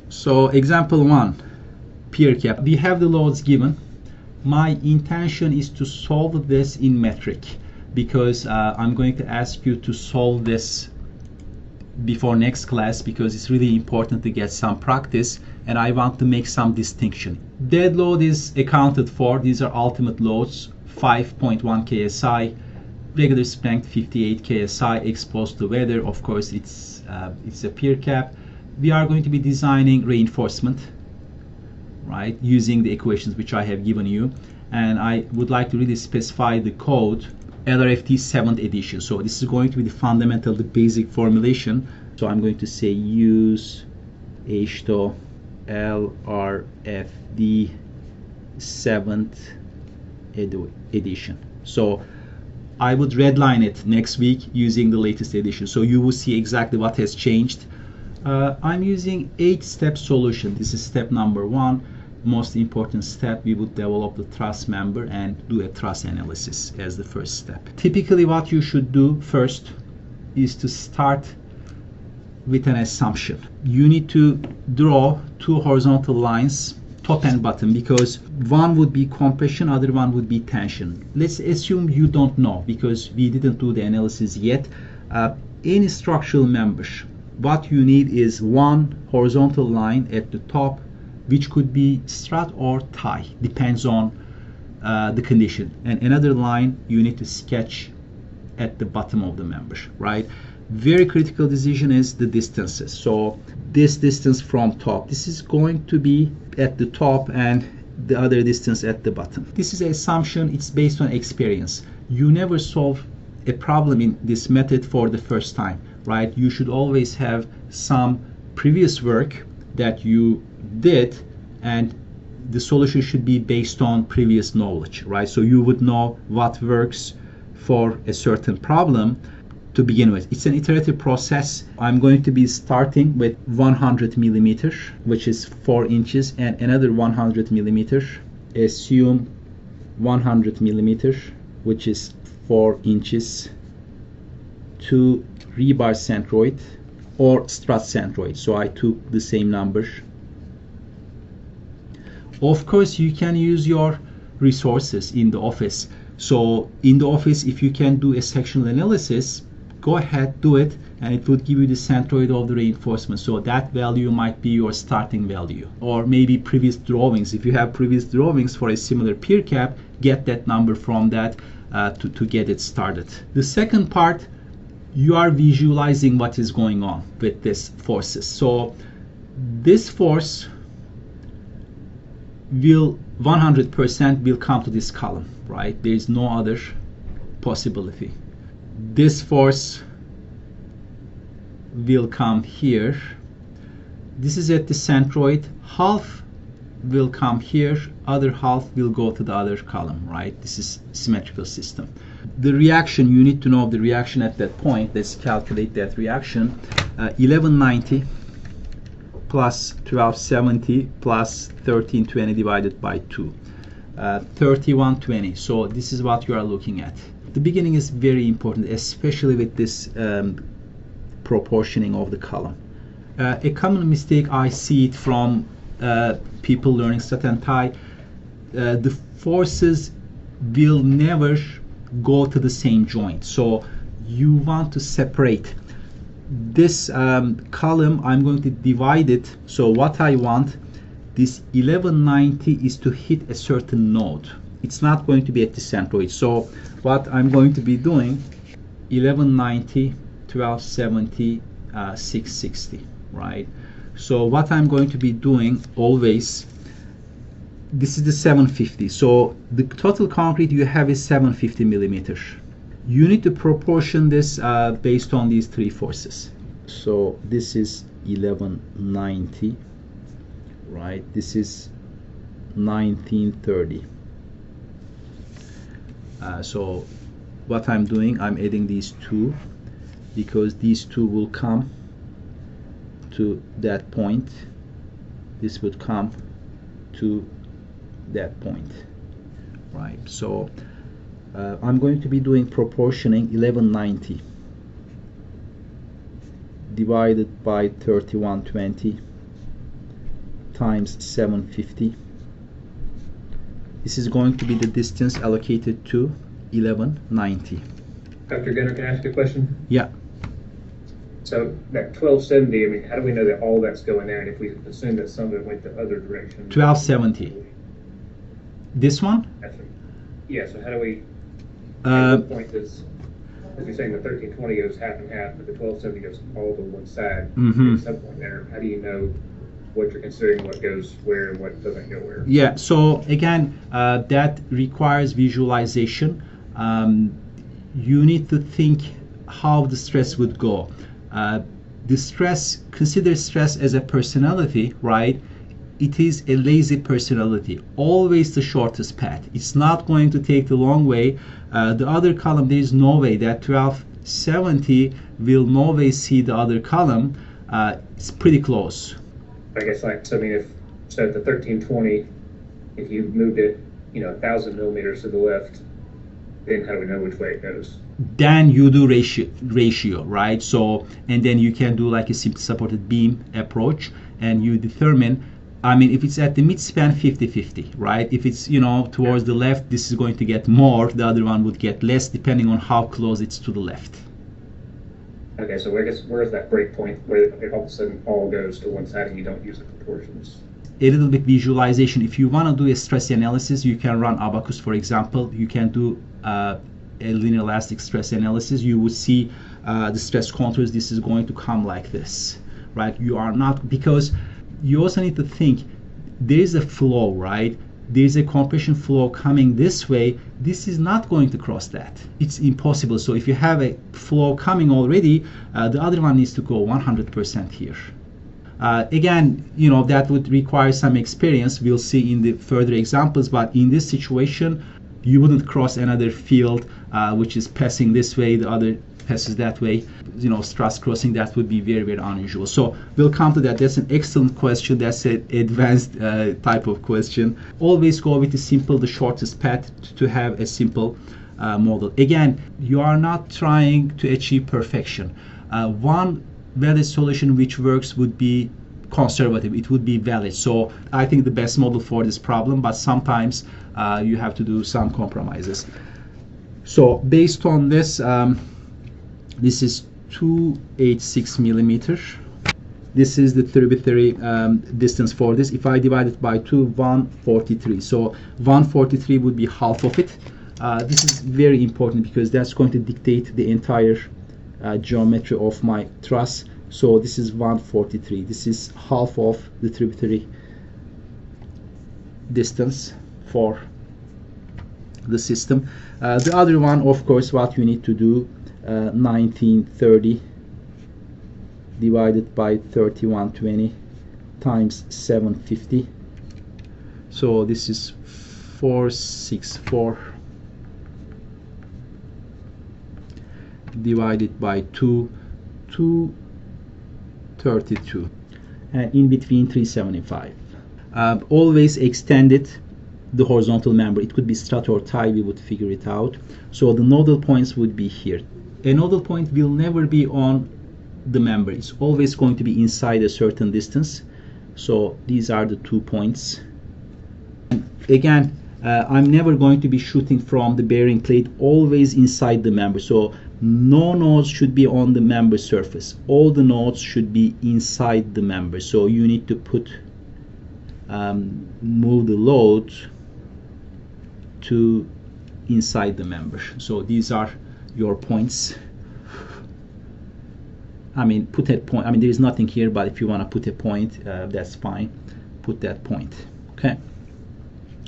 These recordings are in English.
So example 1, pier cap. We have the loads given. My intention is to solve this in metric because I'm going to ask you to solve this before next class because it's really important to get some practice, and I want to make some distinction. Dead load is accounted for. These are ultimate loads, 5.1 ksi, regular strength 58 ksi, exposed to weather. Of course, it's a pier cap. We are going to be designing reinforcement, right, using the equations which I have given you, and I would like to really specify the code LRFT 7th edition. So this is going to be the fundamental, the basic formulation. So I'm going to say use H2 LRFD 7th edition. So I would redline it next week using the latest edition. So you will see exactly what has changed. I'm using 8-step solution. This is step number 1. Most important step, we would develop the truss member and do a truss analysis as the first step. Typically what you should do first is to start with an assumption. You need to draw 2 horizontal lines, top and bottom, because one would be compression, other one would be tension. Let's assume you don't know because we didn't do the analysis yet. Any structural member, what you need is one horizontal line at the top, which could be strut or tie, depends on the condition. And another line you need to sketch at the bottom of the member, right? Very critical decision is the distances. So this distance from top, this is going to be at the top and the other distance at the bottom. This is an assumption, it's based on experience. You never solve a problem in this method for the first time, right? You should always have some previous work that you did, and the solution should be based on previous knowledge, right? So you would know what works for a certain problem to begin with. It's an iterative process. I'm going to be starting with 100 millimeters, which is 4 inches, and another 100 millimeters. Assume 100 millimeters, which is 4 inches, to rebar centroid or strut centroid. So I took the same numbers. Of course, you can use your resources in the office. So in the office, if you can do a sectional analysis, go ahead, do it, and it would give you the centroid of the reinforcement. So that value might be your starting value, or maybe previous drawings. If you have previous drawings for a similar pier cap, get that number from that to get it started. The second part, you are visualizing what is going on with these forces. So this force will 100% will come to this column, right? There is no other possibility. This force will come here. This is at the centroid. Half will come here, other half will go to the other column, right? This is symmetrical system. The reaction, you need to know the reaction at that point. Let's calculate that reaction. 1190 plus 1270 plus 1320 divided by 2. 3120. So this is what you are looking at. The beginning is very important, especially with this proportioning of the column. A common mistake I see it from people learning strut and tie, the forces will never go to the same joint. So you want to separate this column. I'm going to divide it. So what I want, this 1190 is to hit a certain node. It's not going to be at the centroid. So what I'm going to be doing, 1190, 1270, 660, right? So what I'm going to be doing always, this is the 750. So the total concrete you have is 750 millimeters. You need to proportion this based on these three forces. So this is 1190, right? This is 1930. So what I'm doing, I'm adding these two because these two will come to that point. This would come to that point, right? So I'm going to be doing proportioning 1190 divided by 3120 times 750. This is going to be the distance allocated to 1190. Dr. Gunner, can I ask you a question? Yeah. So that 1270, I mean, how do we know that all that's going there? And if we assume that some of it went the other direction? 1270. This one? That's right. Yeah, so how do we, Uh, the point is, as you're saying, the 1320 goes half and half, but the 1270 goes all to one side. Mhm. At some point there, how do you know what you're considering, what goes where and what doesn't go where? Yeah, so again, that requires visualization. You need to think how the stress would go. The stress, consider stress as a personality, right? It is a lazy personality, always the shortest path. It's not going to take the long way. The other column, there is no way that 1270 will no way see the other column. It's pretty close. I guess like, so I mean, so at the 1320, if you moved it, 1,000 millimeters to the left, then how do we know which way it goes? Then you do ratio, right? So, and then you can do like a simple supported beam approach, and you determine, I mean, if it's at the midspan, 50-50, right? If it's, towards the left, this is going to get more, the other one would get less, depending on how close it's to the left. Okay, so I guess where's that break point where it all of a sudden all goes to one side and you don't use the proportions? A little bit visualization. If you want to do a stress analysis, you can run Abacus, for example. You can do a linear elastic stress analysis. You would see the stress contours. This is going to come like this, right? You are not, because you also need to think there is a flow, right? There's a compression flow coming this way. This is not going to cross that. It's impossible. So if you have a flow coming already, the other one needs to go 100% here. Again, that would require some experience. We'll see in the further examples, but in this situation, you wouldn't cross another field which is passing this way, the other passes that way. Stress crossing, that would be very, very unusual. So we'll come to that. That's an excellent question. That's an advanced type of question. Always go with the shortest path to have a simple model. Again, you are not trying to achieve perfection. One valid solution which works would be conservative. It would be valid. So I think the best model for this problem, but sometimes you have to do some compromises. So based on this, this is 286 millimeters. This is the tributary distance for this. If I divide it by 2, 143. So 143 would be half of it. This is very important because that's going to dictate the entire geometry of my truss. So this is 143. This is half of the tributary distance for the system. The other one, of course, what you need to do, 1930 divided by 3120 times 750. So this is 464 divided by 2, 232, and in between 375. Always extend it, the horizontal member. It could be strut or tie, we would figure it out. So the nodal points would be here. A nodal point will never be on the member. It's always going to be inside a certain distance. So these are the 2 points. And again, I'm never going to be shooting from the bearing plate, always inside the member. So no nodes should be on the member surface. All the nodes should be inside the member. So you need to move the load to inside the member. So these are your points. I mean, put a point. I mean, there is nothing here, but if you want to put a point, that's fine. Put that point. Okay.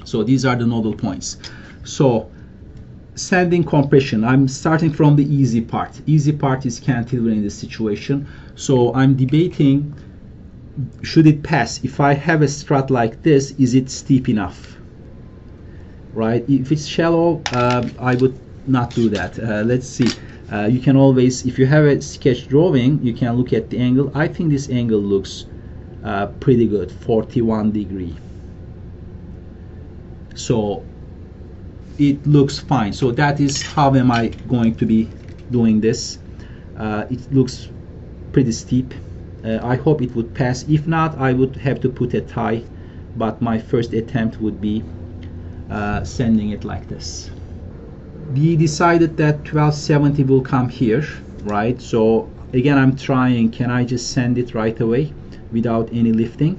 So these are the nodal points. So sanding compression. I'm starting from the easy part. Easy part is cantilever in this situation. So I'm debating, should it pass? If I have a strut like this, is it steep enough? Right? If it's shallow, I would not do that. Let's see. You can always, if you have a sketch drawing, you can look at the angle. I think this angle looks pretty good, 41 degree. So it looks fine. So that is how am I going to be doing this. It looks pretty steep. I hope it would pass. If not, I would have to put a tie, but my first attempt would be sending it like this. We decided that 1270 will come here, right? So again, I'm trying, can I just send it right away without any lifting?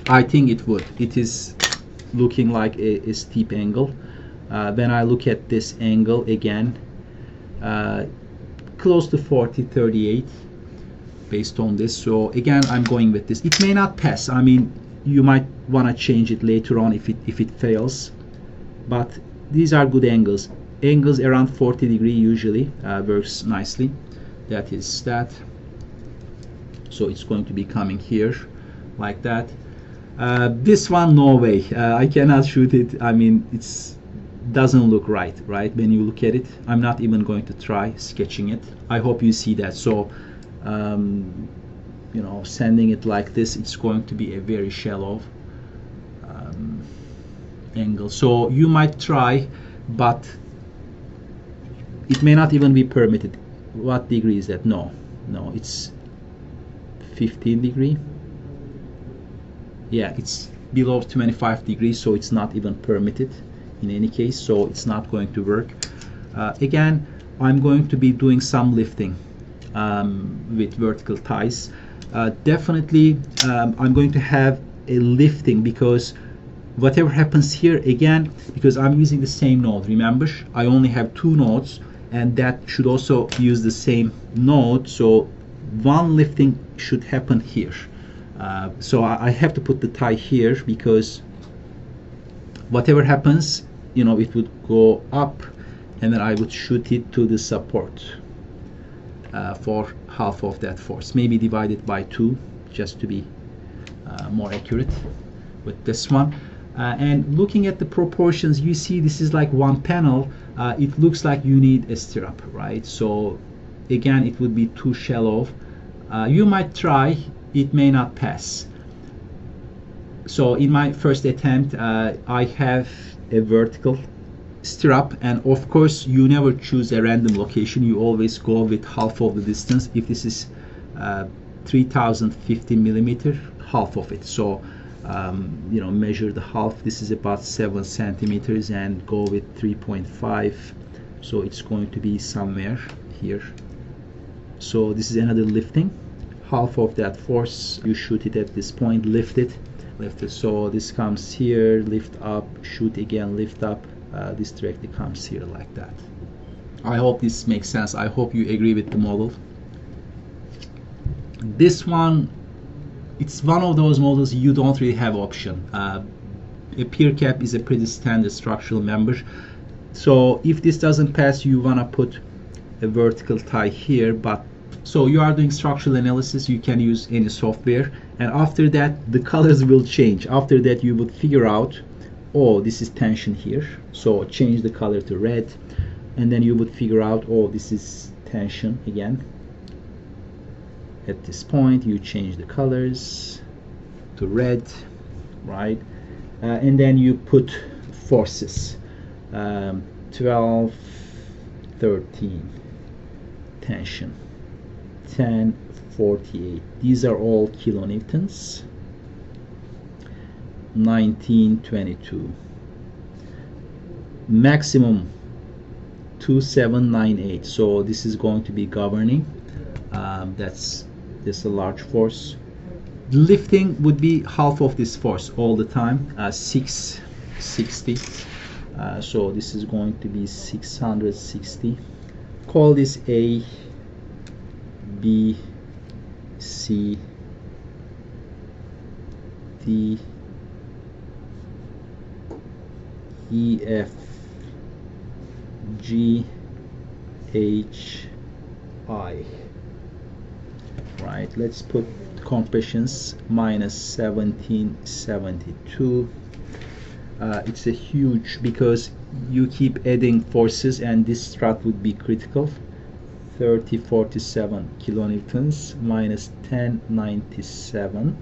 I think it would. It is looking like a steep angle. When I look at this angle again, close to 40-38 based on this. So again, I'm going with this. It may not pass. I mean, you might want to change it later on if it fails, but these are good angles. Angles around 40 degree usually works nicely. That is that. So it's going to be coming here like that. This one, no way. I cannot shoot it. I mean, it's doesn't look right when you look at it. I'm not even going to try sketching it. I hope you see that. So you know, sending it like this, it's going to be a very shallow angle. So you might try, but it may not even be permitted. What degree is that? No, it's 15 degree. Yeah, it's below 25 degrees, so it's not even permitted in any case, so it's not going to work. Again, I'm going to be doing some lifting with vertical ties. Definitely I'm going to have a lifting, because whatever happens here, again, because I'm using the same node, remember I only have 2 nodes, and that should also use the same node, so one lifting should happen here. So I have to put the tie here, because whatever happens, you know, it would go up, and then I would shoot it to the support for half of that force, maybe divided by 2, just to be more accurate with this one. And looking at the proportions, you see this is like one panel. It looks like you need a stirrup, right? So again, it would be too shallow. You might try, it may not pass. So in my first attempt, I have a vertical stirrup, and of course you never choose a random location. You always go with half of the distance. If this is 3050 millimeter, half of it. So you know, measure the half. This is about 7 centimeters, and go with 3.5. So it's going to be somewhere here. So this is another lifting. Half of that force, you shoot it at this point, lift it. So this comes here, lift up, shoot again, lift up. This directly comes here like that. I hope this makes sense. I hope you agree with the model. This one, it's one of those models you don't really have option. A pier cap is a pretty standard structural member. So if this doesn't pass, you want to put a vertical tie here, but so you are doing structural analysis, you can use any software, and after that the colors will change. After that you would figure out, oh, this is tension here, so change the color to red, and then you would figure out, oh, this is tension again. At this point you change the colors to red, right? And then you put forces, 12, 13, tension, 10, 48. These are all kilonewtons. 19, 22. Maximum 2798. So this is going to be governing. That's a large force. Lifting would be half of this force all the time, 660. So this is going to be 660. Call this A, B, C, D, E, F, G, H, I. Right, let's put compressions minus 1772. It's a huge, because you keep adding forces, and this strut would be critical. 3047 kilonewtons minus 1097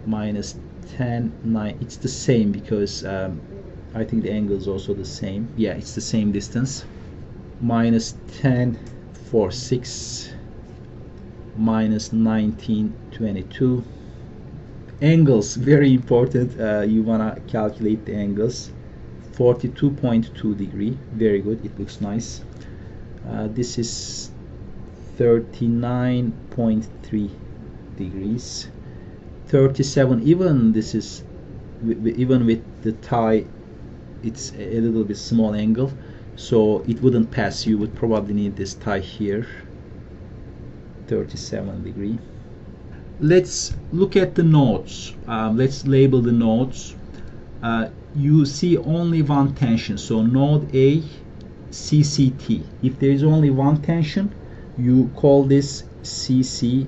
minus 109. It's the same, because I think the angle is also the same. Yeah, it's the same distance. Minus 1046 minus 1922. Angles, very important. You want to calculate the angles. 42.2 degree, very good, it looks nice. This is 39.3 degrees. 37, even this is even with the tie, it's a little bit small angle, so it wouldn't pass. You would probably need this tie here. 37 degree. Let's look at the nodes. Let's label the nodes. You see only one tension, so node A, CCT. If there is only one tension, you call this CCT.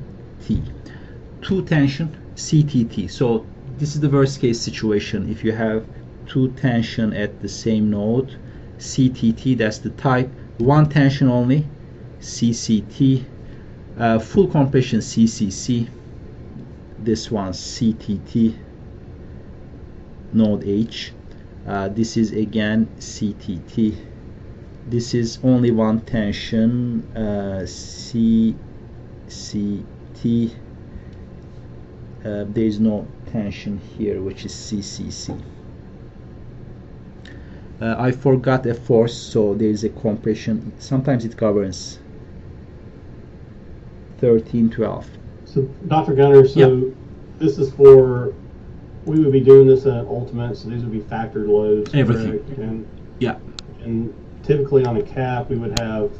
Two tension, CTT. So this is the worst case situation. If you have two tension at the same node, CTT, that's the type. One tension only, CCT. Full compression, CCC. This one, CTT. Node H. This is again CTT. This is only one tension, CCT. There is no tension here, which is CCC. I forgot a force, so there is a compression. Sometimes it governs. 1312. So, Dr. Gunner, so this is for, we would be doing this at ultimate, so these would be factored loads. Everything. And, yeah. And typically on a cap, we would have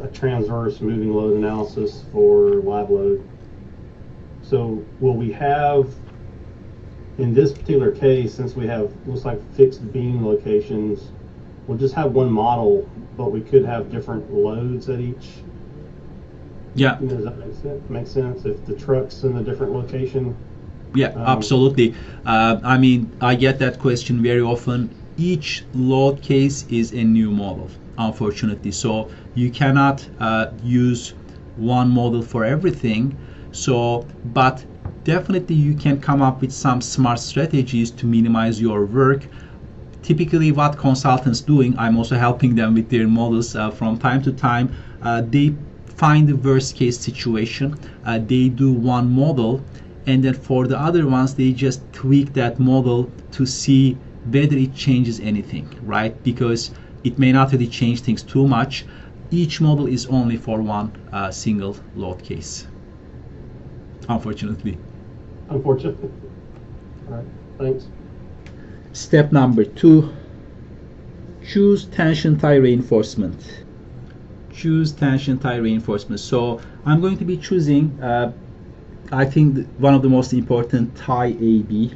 a transverse moving load analysis for live load. So will we have, in this particular case, since we have, looks like fixed beam locations, we'll just have one model, but we could have different loads at each? Yeah. Does that make sense? If the truck's in a different location? Yeah, absolutely. I mean, I get that question very often. Each load case is a new model, unfortunately. So you cannot use one model for everything. So, but definitely you can come up with some smart strategies to minimize your work. Typically what consultants doing, I'm also helping them with their models from time to time. They find the worst case situation. They do one model, and then for the other ones they just tweak that model to see whether it changes anything, right? Because it may not really change things too much. Each model is only for one single load case, unfortunately. Unfortunately. All right, thanks. Step number 2, choose tension tie reinforcement. Choose tension tie reinforcement. So I'm going to be choosing I think one of the most important, tie AB.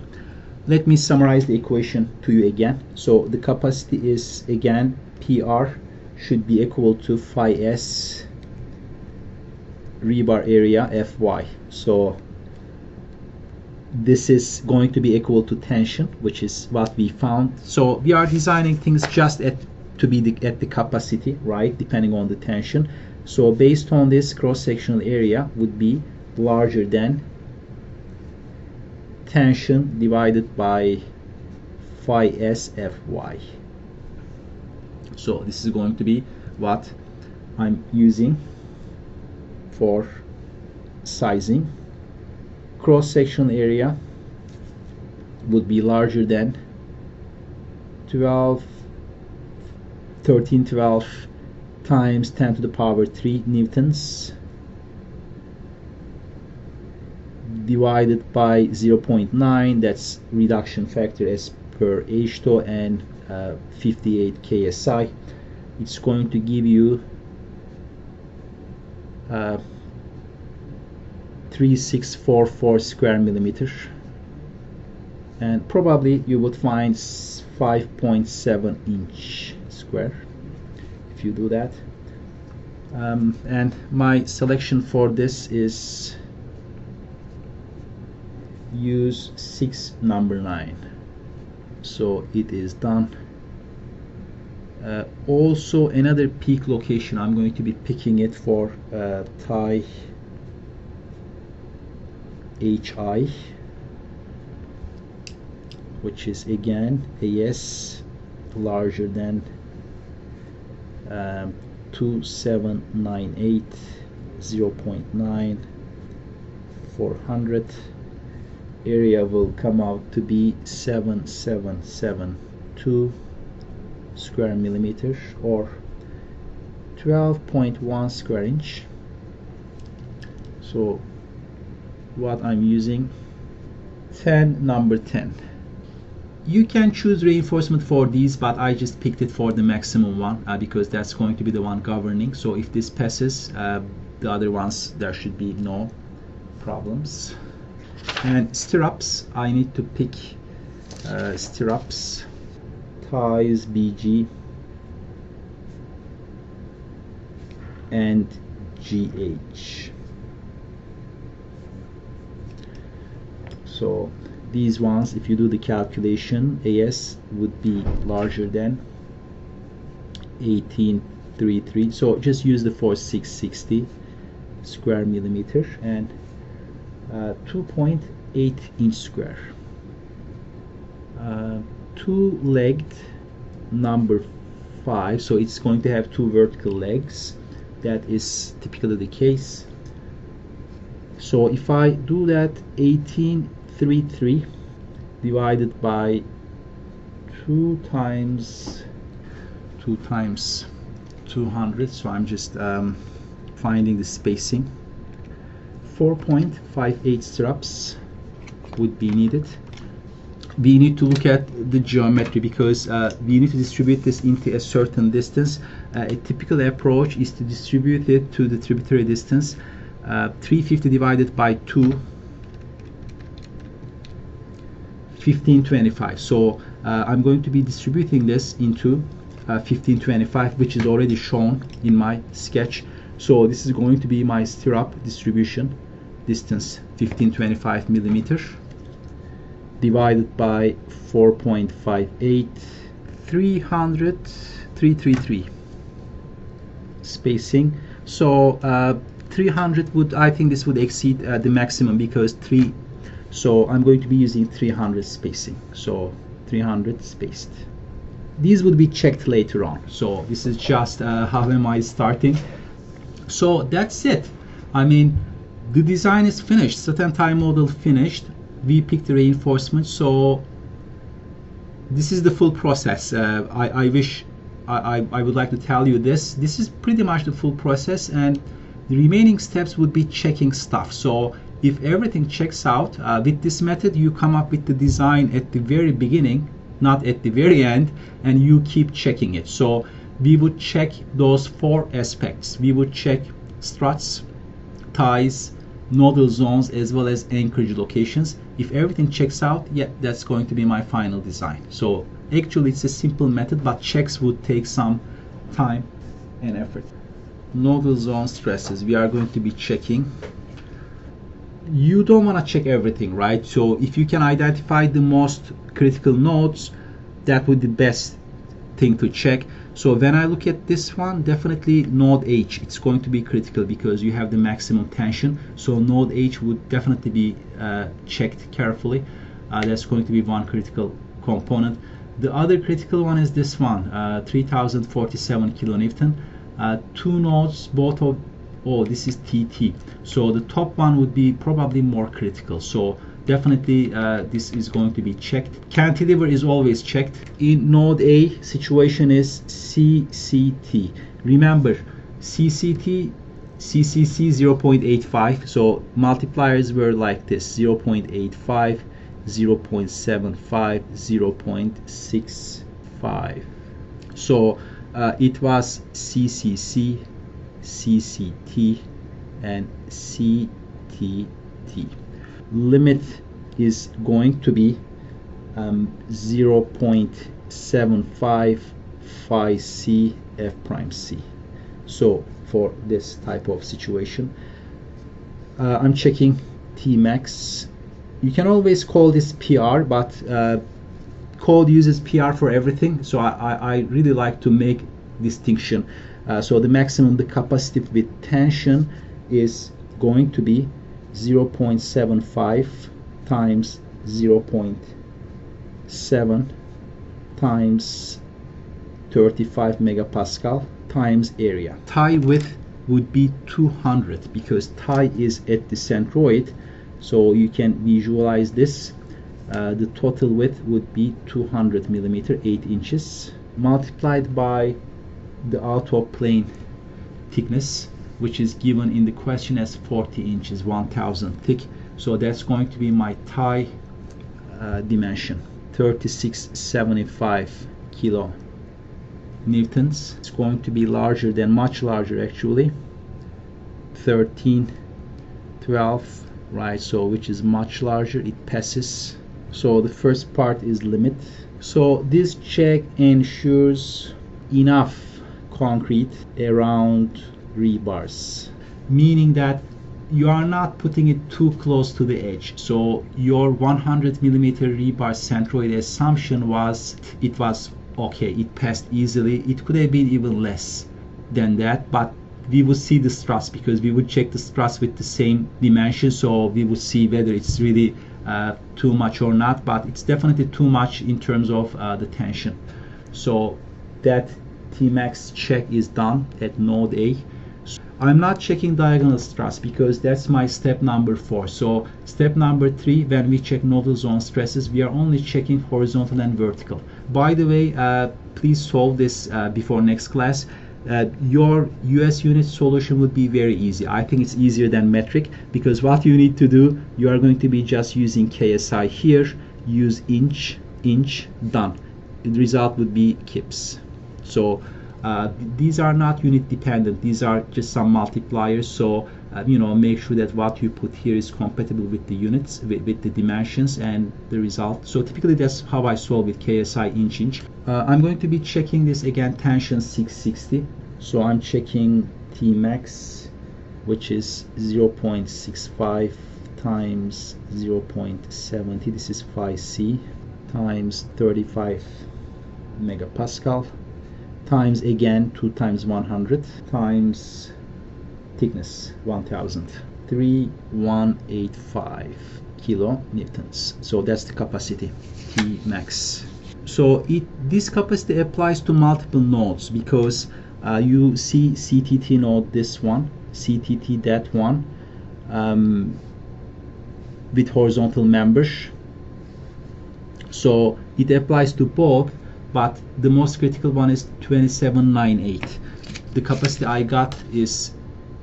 Let me summarize the equation to you again. So the capacity is again PR should be equal to phi S rebar area Fy. So this is going to be equal to tension, which is what we found. So we are designing things just at the capacity, right, depending on the tension. So based on this, cross-sectional area would be larger than tension divided by phi S Fy. So this is going to be what I'm using for sizing. Cross-sectional area would be larger than 1312 times 10 to the power 3 newtons divided by 0.9, that's reduction factor as per H2, and 58 KSI. It's going to give you 3644 square millimeter, and probably you would find 5.7 inch square if you do that. And my selection for this is use 6 number 9. So it is done. Also another peak location, I'm going to be picking it for tie HI, which is again AS larger than 2798, 0.9, 400. Area will come out to be 7772 square millimeters, or 12.1 square inch. So what I'm using, number 10. You can choose reinforcement for these, but I just picked it for the maximum one because that's going to be the one governing. So if this passes, the other ones, there should be no problems. And stirrups, I need to pick stirrups, ties, BG, and GH. So these ones, if you do the calculation, AS would be larger than 1833. So just use the 4660 square millimeter and 2.8 inch square. Two-legged number 5, so it's going to have two vertical legs. That is typically the case. So if I do that, 1833 divided by 2 times 200, so I'm just finding the spacing. 4.58 stirrups would be needed. We need to look at the geometry because we need to distribute this into a certain distance. A typical approach is to distribute it to the tributary distance. 350 divided by 2, 1525. So I'm going to be distributing this into 1525, which is already shown in my sketch. So this is going to be my stirrup distribution distance, 1525 millimeters, divided by 4.58, 333 spacing. So 300 would, I think this would exceed the maximum because 3, so I'm going to be using 300 spacing. So 300 spaced. These would be checked later on. So this is just how am I starting. So that's it. I mean, the design is finished, strut and tie model finished. We picked the reinforcement. So this is the full process. I would like to tell you this. This is pretty much the full process, and the remaining steps would be checking stuff. So if everything checks out with this method, you come up with the design at the very beginning, not at the very end, and you keep checking it. So we would check those 4 aspects. We would check struts, ties, nodal zones, as well as anchorage locations. If everything checks out, yeah, that's going to be my final design. So actually it's a simple method, but checks would take some time and effort. Nodal zone stresses, we are going to be checking. You don't want to check everything, right? So if you can identify the most critical nodes, that would be the best thing to check. So when I look at this one, definitely node H, it's going to be critical because you have the maximum tension. So node H would definitely be checked carefully. That's going to be one critical component. The other critical one is this one, 3047 kilonewton. 2 nodes, both of, oh, this is TT. So the top one would be probably more critical. So definitely this is going to be checked. Cantilever is always checked. In node A, situation is CCT. Remember, CCT, CCC 0.85. So multipliers were like this: 0.85, 0.75, 0.65. So it was CCC, CCT, and CTT. Limit is going to be 0.75 phi C F prime C. So for this type of situation, I'm checking T max. You can always call this PR, but code uses PR for everything, so I really like to make distinction. So the maximum, the capacity with tension is going to be 0.75 times 0.7 times 35 megapascal times area. Tie width would be 200 because tie is at the centroid. So you can visualize this. The total width would be 200 millimeter, 8 inches, multiplied by the out of plane thickness, which is given in the question as 40 inches, 1000 thick. So that's going to be my tie dimension, 3675 kilo newtons. It's going to be larger than, much larger actually, 1312, right? So which is much larger, it passes. So the first part is limit. So this check ensures enough concrete around rebars, meaning that you are not putting it too close to the edge. So your 100 millimeter rebar centroid assumption was, it was okay, it passed easily. It could have been even less than that, but we would see the stress, because we would check the stress with the same dimension, so we would see whether it's really too much or not, but it's definitely too much in terms of the tension. So that Tmax check is done at node A. So I'm not checking diagonal stress because that's my step number 4. So step number 3, when we check nodal zone stresses, we are only checking horizontal and vertical. By the way, please solve this before next class. Your US unit solution would be very easy. I think it's easier than metric, because what you need to do, you are going to be just using KSI here, use inch, done. The result would be kips. So these are not unit dependent, these are just some multipliers. So you know, make sure that what you put here is compatible with the units, with the dimensions and the result. So typically that's how I solve with KSI inch. I'm going to be checking this again, tension 660. So I'm checking Tmax, which is 0.65 times 0.70, this is 5C, times 35 megapascal, times again 2 times 100, times thickness 1000, 3185 kilo newtons. So that's the capacity, Tmax. So this capacity applies to multiple nodes, because you see CTT node, this one, CTT that one, with horizontal members. So it applies to both, but the most critical one is 2798. The capacity I got is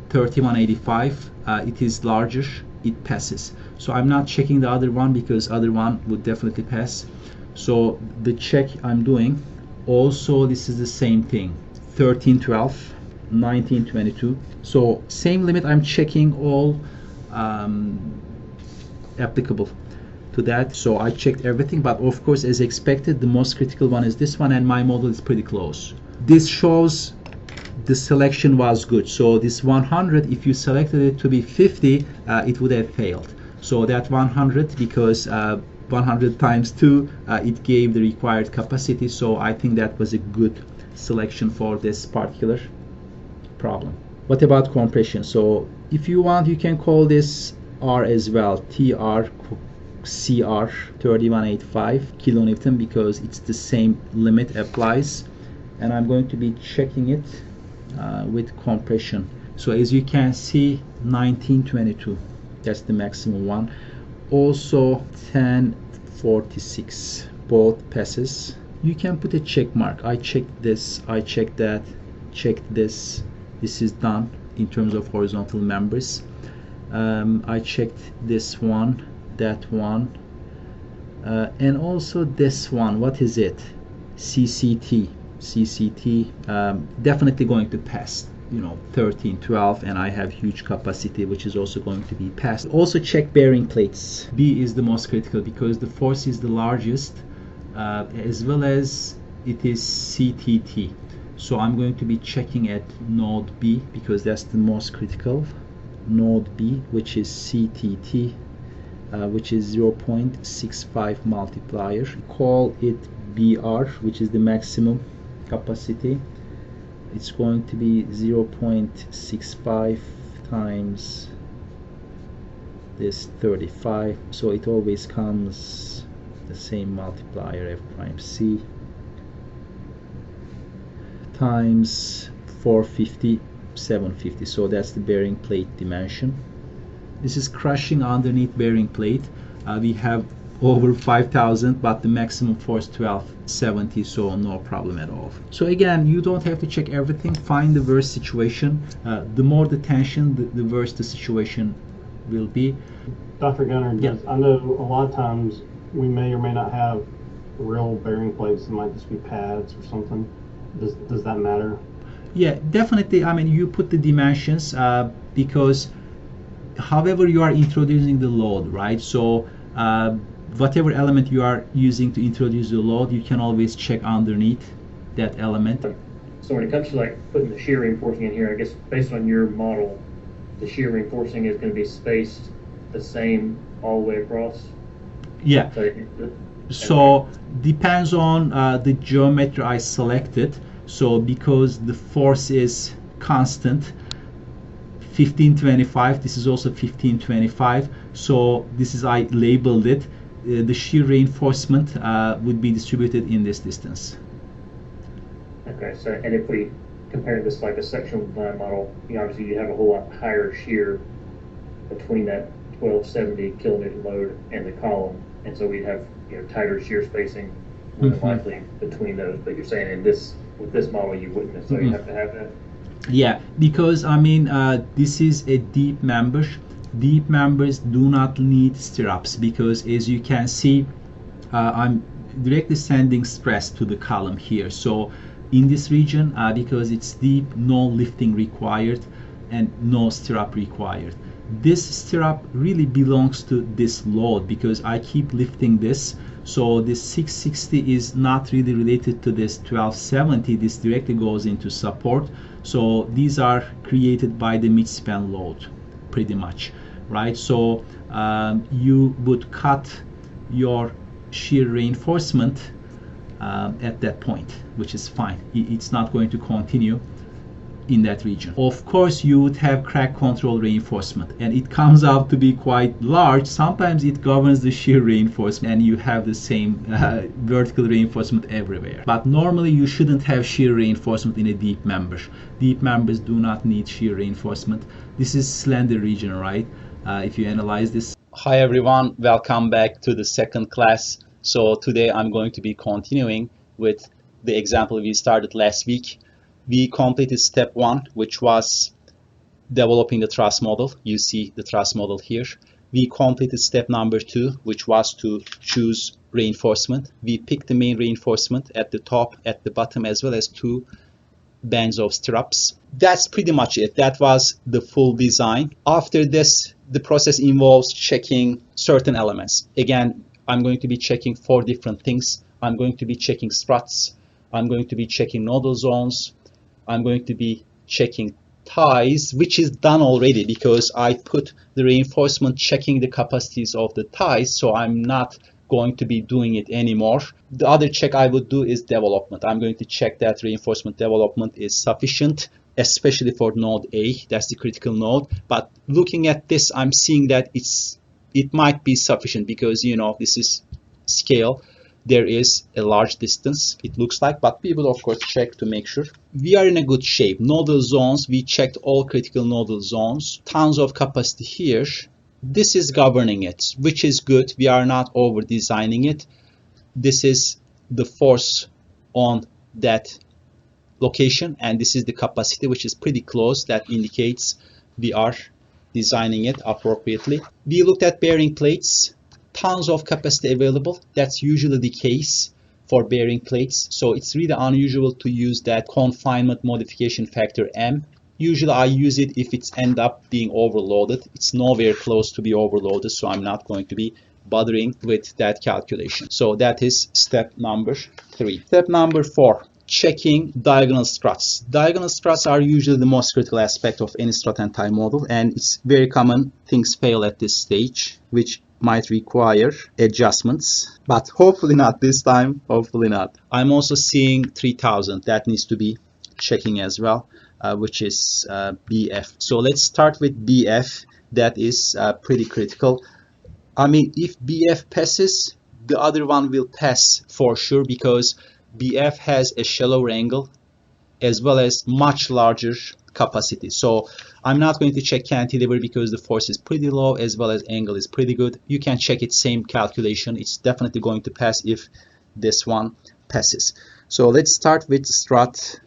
3185. It is larger, it passes. So I'm not checking the other one, because other one would definitely pass. So the check I'm doing, also this is the same thing, 1312, 1922. So same limit, I'm checking all applicable to that. So I checked everything, but of course, as expected, the most critical one is this one, and my model is pretty close. This shows the selection was good. So this 100, if you selected it to be 50, it would have failed. So that 100, because 100 times 2, it gave the required capacity. So I think that was a good selection for this particular problem. What about compression? So if you want, you can call this R as well, TR, CR, 3185 kilonewton, because it's the same limit applies. And I'm going to be checking it with compression. So as you can see, 1922, that's the maximum one. Also 1046, both passes. You can put a check mark. I checked this, I checked that, checked this. This is done in terms of horizontal members. I checked this one, that one, and also this one. What is it? CCT. Definitely going to pass, you know, 1312, and I have huge capacity, which is also going to be passed. Also check bearing plates. B is the most critical, because the force is the largest, as well as it is CTT. So I'm going to be checking at node B, because that's the most critical. Node B, which is CTT, which is 0.65 multiplier. Call it BR, which is the maximum capacity. It's going to be 0.65 times this 35, so it always comes the same multiplier, F prime C, times 450, 750. So that's the bearing plate dimension. This is crushing underneath bearing plate. We have over 5,000, but the maximum force 1270, so no problem at all. So again, you don't have to check everything. Find the worst situation. The more the tension, the worse the situation will be. Dr. Gunner, Yeah. I know a lot of times we may or may not have real bearing plates. It might just be pads or something. Does that matter? Yeah, definitely. I mean, you put the dimensions because however you are introducing the load, right? So whatever element you are using to introduce the load, you can always check underneath that element. So when it comes to like putting the shear reinforcing in here, I guess based on your model, the shear reinforcing is going to be spaced the same all the way across? Yeah. So depends on the geometry I selected. So because the force is constant, 1525, this is also 1525, so this is, I labeled it, the shear reinforcement would be distributed in this distance. Okay, so and if we compare this like a sectional design model, you know, obviously you have a whole lot higher shear between that 1270 kilonewton load and the column, and so we'd have, you know, tighter shear spacing more than likely between those. But you're saying in this, with this model, you wouldn't necessarily have to have that. Yeah, because I mean this is a deep member. Deep members do not need stirrups because, as you can see, I'm directly sending stress to the column here. So in this region, because it's deep, no lifting required and no stirrup required. This stirrup really belongs to this load because I keep lifting this. So this 660 is not really related to this 1270. This directly goes into support. So these are created by the midspan load, pretty much, right? So you would cut your shear reinforcement at that point, which is fine. It's not going to continue in that region. Of course, you would have crack control reinforcement, and it comes out to be quite large. Sometimes it governs the shear reinforcement, and you have the same vertical reinforcement everywhere. But normally, you shouldn't have shear reinforcement in a deep member. Deep members do not need shear reinforcement. This is slender region, right? If you analyze this. Hi everyone, welcome back to the second class. So today I'm going to be continuing with the example we started last week. We completed step 1, which was developing the truss model. You see the truss model here. We completed step number 2, which was to choose reinforcement. We picked the main reinforcement at the top, at the bottom, as well as 2 bands of stirrups. That's pretty much it. That was the full design. After this, the process involves checking certain elements. Again, I'm going to be checking 4 different things. I'm going to be checking struts. I'm going to be checking nodal zones. I'm going to be checking ties, which is done already because I put the reinforcement checking the capacities of the ties, so I'm not going to be doing it anymore. The other check I would do is development. I'm going to check that reinforcement development is sufficient, especially for node A. That's the critical node. But looking at this, I'm seeing that it might be sufficient because, you know, this is scale. There is a large distance, it looks like, but we will of course check to make sure. We are in a good shape. Nodal zones, we checked all critical nodal zones. Tons of capacity here. This is governing it, which is good. We are not over designing it. This is the force on that location, and this is the capacity, which is pretty close. That indicates we are designing it appropriately. We looked at bearing plates. Tons of capacity available. That's usually the case for bearing plates. So it's really unusual to use that confinement modification factor M. Usually I use it if it's end up being overloaded. It's nowhere close to be overloaded, so I'm not going to be bothering with that calculation. So that is step number 3. Step number 4, checking diagonal struts. Diagonal struts are usually the most critical aspect of any strut and tie model, and it's very common things fail at this stage, which might require adjustments, but hopefully not this time, hopefully not. I'm also seeing 3000, that needs to be checking as well, which is BF. So let's start with BF. That is pretty critical. I mean, if BF passes, the other one will pass for sure because BF has a shallower angle as well as much larger capacity. So I'm not going to check cantilever because the force is pretty low as well as angle is pretty good. You can check it, same calculation. It's definitely going to pass if this one passes. So let's start with strut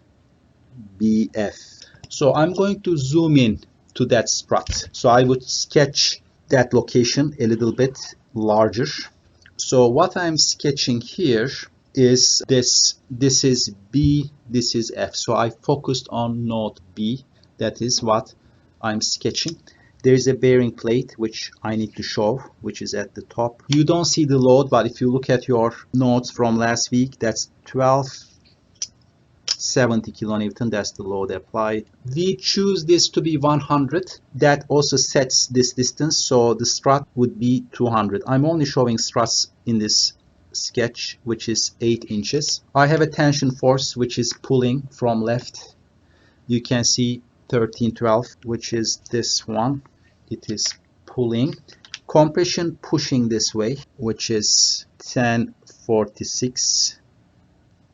BF. So I'm going to zoom in to that strut. So I would sketch that location a little bit larger. So what I'm sketching here is this is B, this is F. So I focused on node B. That is what I'm sketching. There is a bearing plate which I need to show, which is at the top. You don't see the load, but if you look at your notes from last week, that's 1270 kilonewton. That's the load applied. We choose this to be 100. That also sets this distance, so the strut would be 200. I'm only showing struts in this sketch, which is 8 inches. I have a tension force which is pulling from left. You can see 1312, which is this one. It is pulling. Compression pushing this way, which is 1046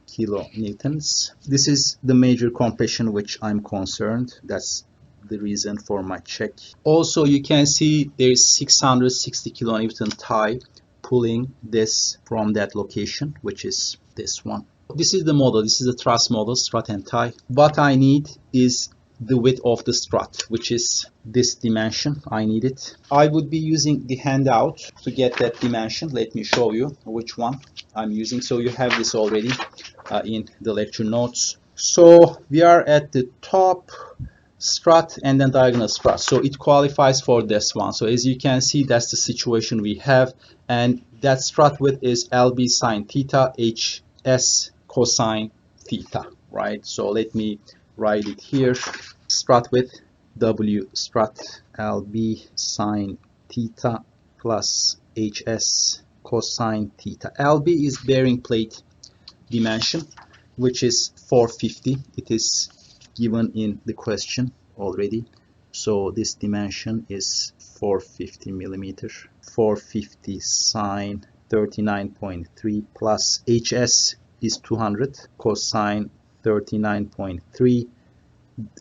kilonewtons. This is the major compression which I'm concerned. That's the reason for my check. Also, you can see there is 660 kilonewton tie pulling this from that location, which is this one. This is the model. This is the truss model, strut and tie. What I need is the width of the strut, which is this dimension. I need it. I would be using the handout to get that dimension. Let me show you which one I'm using. So you have this already in the lecture notes. So we are at the top strut and then diagonal strut. So it qualifies for this one. So as you can see, that's the situation we have. And that strut width is LB sine theta, HS cosine theta, right? So let me write it here. Strut width W strut LB sine theta plus HS cosine theta. LB is bearing plate dimension, which is 450. It is given in the question already. So this dimension is 450 millimeter. 450 sine 39.3 plus HS is 200 cosine 39.3.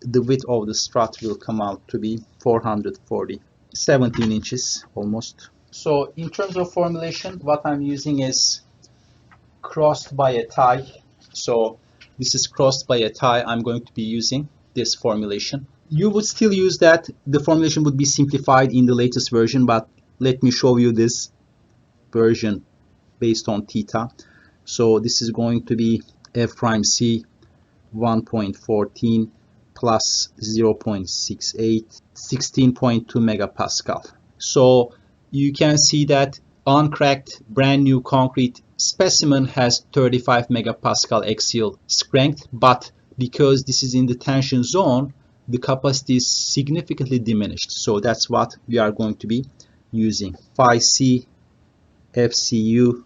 The width of the strut will come out to be 440, 17 inches almost. So in terms of formulation, what I'm using is crossed by a tie. So this is crossed by a tie. I'm going to be using this formulation. You would still use that. The formulation would be simplified in the latest version, but let me show you this version based on theta. So this is going to be F prime C 1.14 plus 0.68, 16.2 megapascal. So you can see that uncracked brand new concrete specimen has 35 megapascal axial strength, but because this is in the tension zone, the capacity is significantly diminished. So that's what we are going to be using. Phi C FCU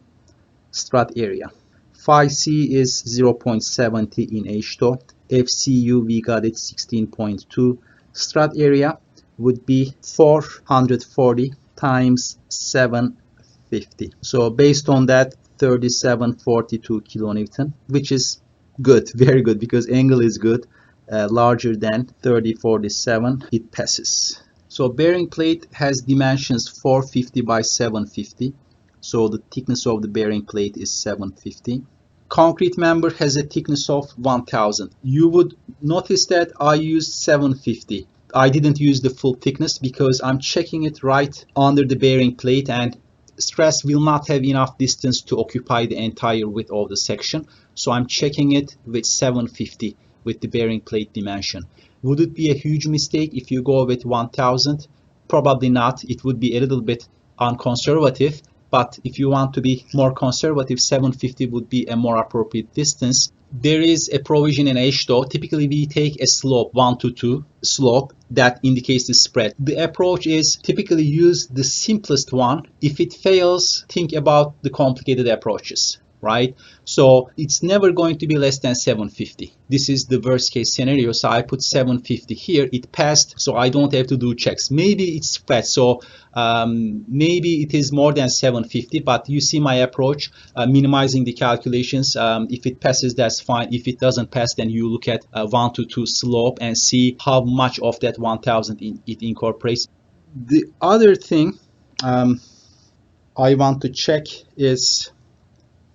strut area. Phi C is 0.70 in H2. FCU we got it 16.2. Strut area would be 440 times 750. So based on that, 3742 kilonewton, which is good, very good, because angle is good. Larger than 3047, it passes. So bearing plate has dimensions 450 by 750. So the thickness of the bearing plate is 750. Concrete member has a thickness of 1000. You would notice that I used 750. I didn't use the full thickness because I'm checking it right under the bearing plate, and stress will not have enough distance to occupy the entire width of the section. So I'm checking it with 750 with the bearing plate dimension. Would it be a huge mistake if you go with 1000? Probably not. It would be a little bit unconservative. But if you want to be more conservative, 750 would be a more appropriate distance. There is a provision in H2. Typically, we take a slope, 1 to 2 slope, that indicates the spread. The approach is typically use the simplest one. If it fails, think about the complicated approaches. right? So it's never going to be less than 750. This is the worst case scenario. So I put 750 here. It passed, so I don't have to do checks. Maybe it's flat, so maybe it is more than 750, but you see my approach, minimizing the calculations. If it passes, that's fine. If it doesn't pass, then you look at 1 to 2 slope and see how much of that 1000 it incorporates. The other thing I want to check is,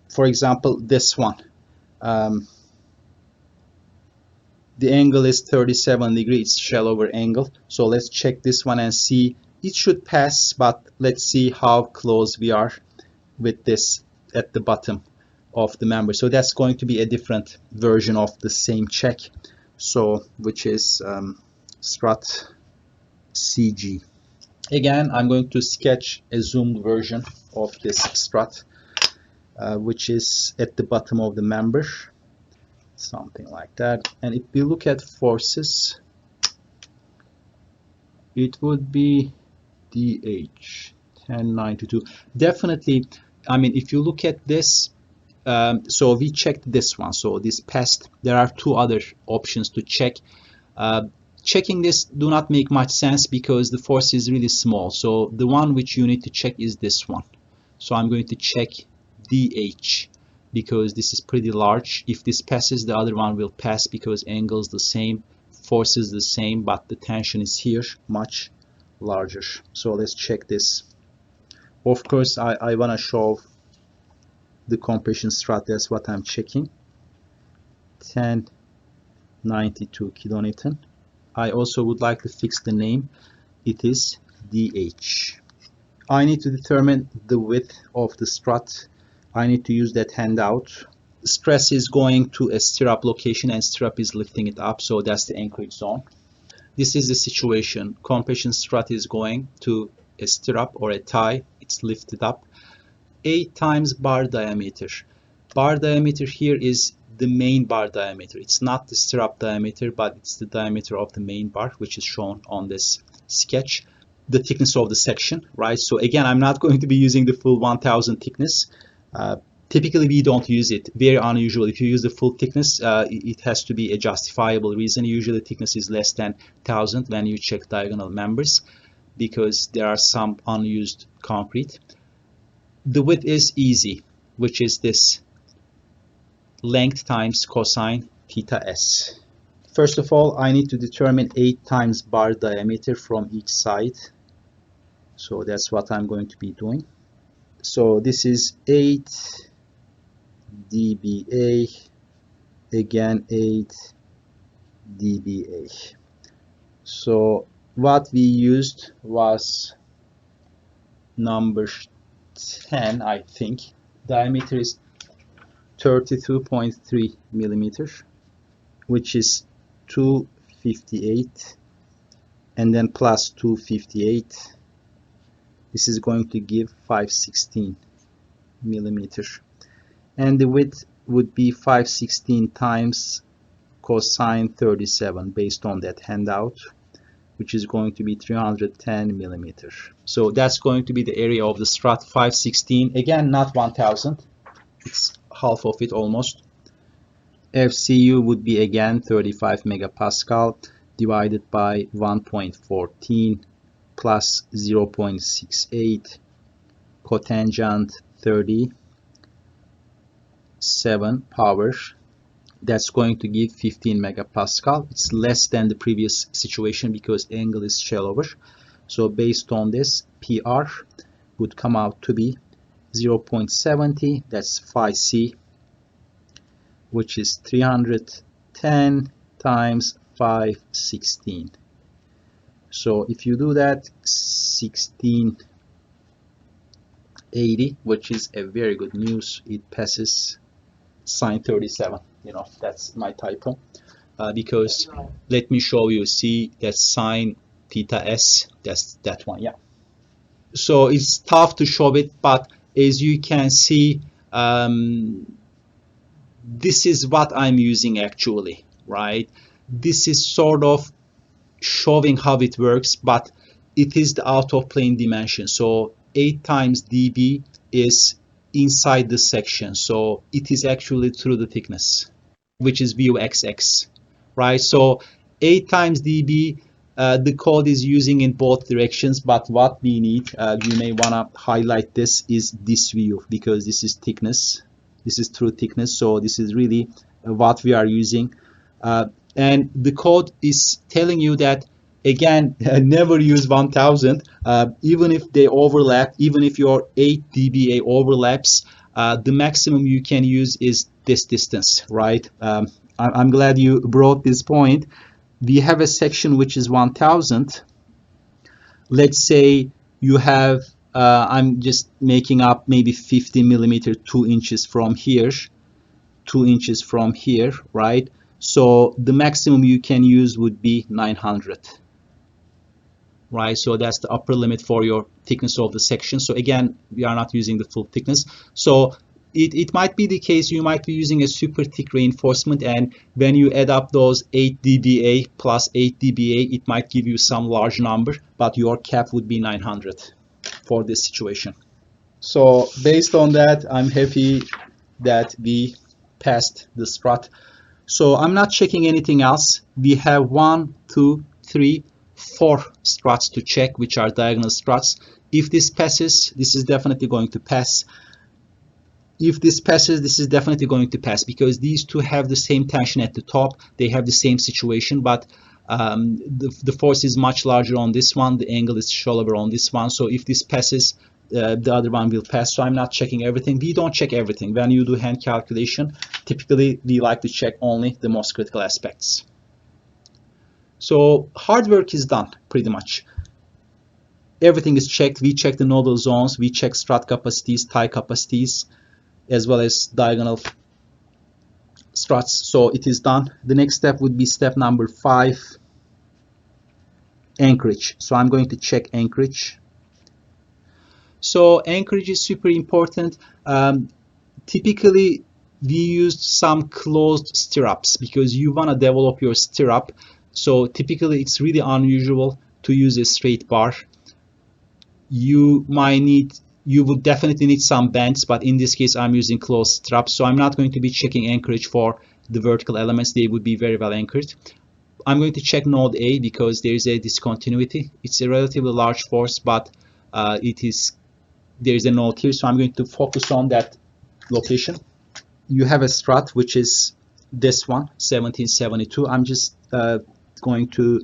for example, this one. The angle is 37 degrees, it's shallower angle. So let's check this one and see. It should pass, but let's see how close we are with this at the bottom of the member. So that's going to be a different version of the same check. So which is strut CG. Again, I'm going to sketch a zoomed version of this strut, which is at the bottom of the member, something like that. And if we look at forces, it would be DH 1092. Definitely, I mean, if you look at this, so we checked this one, so this passed. There are two other options to check. Checking this do not make much sense because the force is really small. So the one which you need to check is this one. So I'm going to check DH because this is pretty large. If this passes, the other one will pass because angle is the same, force is the same, but the tension is here much larger. So let's check this. Of course, I want to show the compression strut. That's what I'm checking. 1092 kilonewton. I also would like to fix the name. It is DH. I need to determine the width of the strut. I need to use that handout. Stress is going to a stirrup location and stirrup is lifting it up, so that's the anchorage zone. This is the situation. Compression strut is going to a stirrup or a tie. It's lifted up. 8 times bar diameter. Bar diameter here is the main bar diameter. It's not the stirrup diameter, but it's the diameter of the main bar, which is shown on this sketch. The thickness of the section, right? So again, I'm not going to be using the full 1000 thickness. Typically, we don't use it. Very unusual. If you use the full thickness, it has to be a justifiable reason. Usually, thickness is less than 1000 when you check diagonal members because there are some unused concrete. The width is easy, which is this length times cosine theta s. First of all, I need to determine 8 times bar diameter from each side. So that's what I'm going to be doing. So this is 8 dBA, again 8 dBA. So what we used was number 10, I think. Diameter is 32.3 millimeters, which is 258, and then plus 258. This is going to give 516 millimeters, and the width would be 516 times cosine 37 based on that handout, which is going to be 310 millimeters. So that's going to be the area of the strut, 516. Again, not 1000. It's half of it almost. FCU would be again 35 megapascal divided by 1.14 plus 0.68, cotangent 37 power. That's going to give 15 megapascal. It's less than the previous situation because the angle is shallower. So based on this, PR would come out to be 0.70, that's phi c, which is 310 times 516. So if you do that, 1680, which is a very good news, it passes sine 37. You know, that's my typo, because let me show you. See, that's sine theta s, that's that one. Yeah. So it's tough to show it, but as you can see, this is what I'm using actually, right? This is sort of showing how it works, but it is the out of plane dimension. So 8 times dB is inside the section, so it is actually through the thickness, which is view XX, right? So 8 times dB, the code is using in both directions, but what we need, you may want to highlight this, is this view, because this is thickness, this is through thickness, so this is really what we are using. And the code is telling you that, again, never use 1000, even if they overlap, even if your 8 dBA overlaps, the maximum you can use is this distance, right? I'm glad you brought this point. We have a section which is 1000. Let's say you have, I'm just making up, maybe 50 millimeter, 2 inches from here, 2 inches from here, right? So the maximum you can use would be 900, right? So that's the upper limit for your thickness of the section. So again, we are not using the full thickness. So it might be the case you might be using a super thick reinforcement, and when you add up those 8 dBA plus 8 dBA, it might give you some large number, but your cap would be 900 for this situation. So based on that, I'm happy that we passed the strut. So I'm not checking anything else. We have 1, 2, 3, 4 struts to check, which are diagonal struts. If this passes, this is definitely going to pass. If this passes, this is definitely going to pass, because these two have the same tension at the top. They have the same situation, but the force is much larger on this one. The angle is shallower on this one. So if this passes, the other one will pass. So I'm not checking everything. We don't check everything. When you do hand calculation, typically we like to check only the most critical aspects. So hard work is done pretty much. Everything is checked. We check the nodal zones. We check strut capacities, tie capacities, as well as diagonal struts. So it is done. The next step would be step number 5, anchorage. So I'm going to check anchorage. So anchorage is super important. Typically, we used some closed stirrups because you want to develop your stirrup. So typically, it's really unusual to use a straight bar. You would definitely need some bends, but in this case, I'm using closed stirrups. So I'm not going to be checking anchorage for the vertical elements. They would be very well anchored. I'm going to check node A because there is a discontinuity. It's a relatively large force, but there is a node here, so I'm going to focus on that location. You have a strut, which is this one, 1772. I'm just going to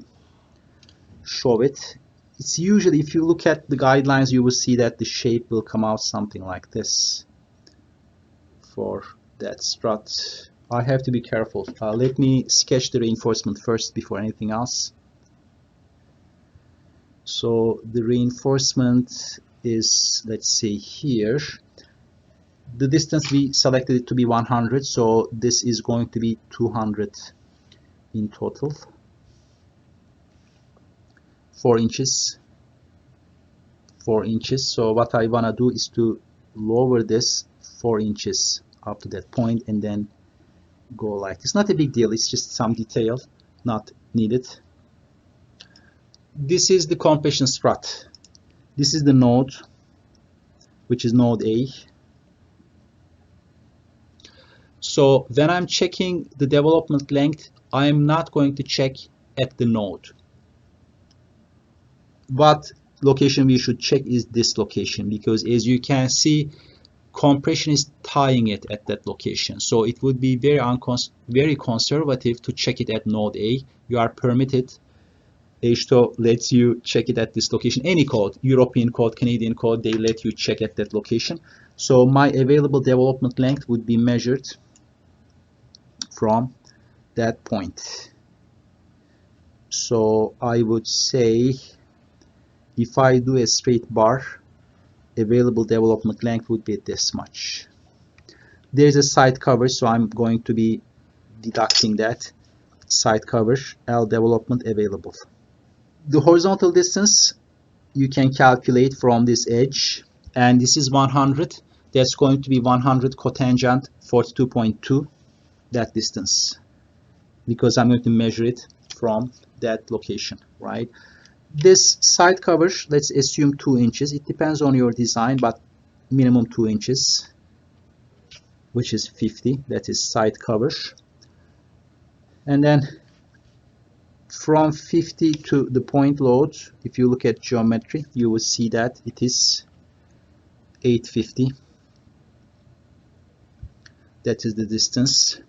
show it. It's usually, if you look at the guidelines, you will see that the shape will come out something like this for that strut. I have to be careful. Let me sketch the reinforcement first before anything else. So the reinforcement is, let's say here, the distance we selected it to be 100, so this is going to be 200 in total. 4 inches. 4 inches. So what I want to do is to lower this 4 inches up to that point and then go like this. Not a big deal, it's just some detail not needed. This is the compression strut. This is the node, which is node A. So when I'm checking the development length, I'm not going to check at the node. What location we should check is this location, because as you can see, compression is tying it at that location. So it would be very conservative to check it at node A. You are permitted. H2O lets you check it at this location. Any code, European code, Canadian code, they let you check at that location. So my available development length would be measured from that point. So I would say, if I do a straight bar, available development length would be this much. There's a side cover, so I'm going to be deducting that side cover, L development available. The horizontal distance you can calculate from this edge, and this is 100. That's going to be 100 cotangent 42.2, that distance, because I'm going to measure it from that location, right? This side cover, let's assume 2 inches. It depends on your design, but minimum 2 inches. which is 50, that is side cover. And then from 50 to the point load, if you look at geometry, you will see that it is 850. That is the distance.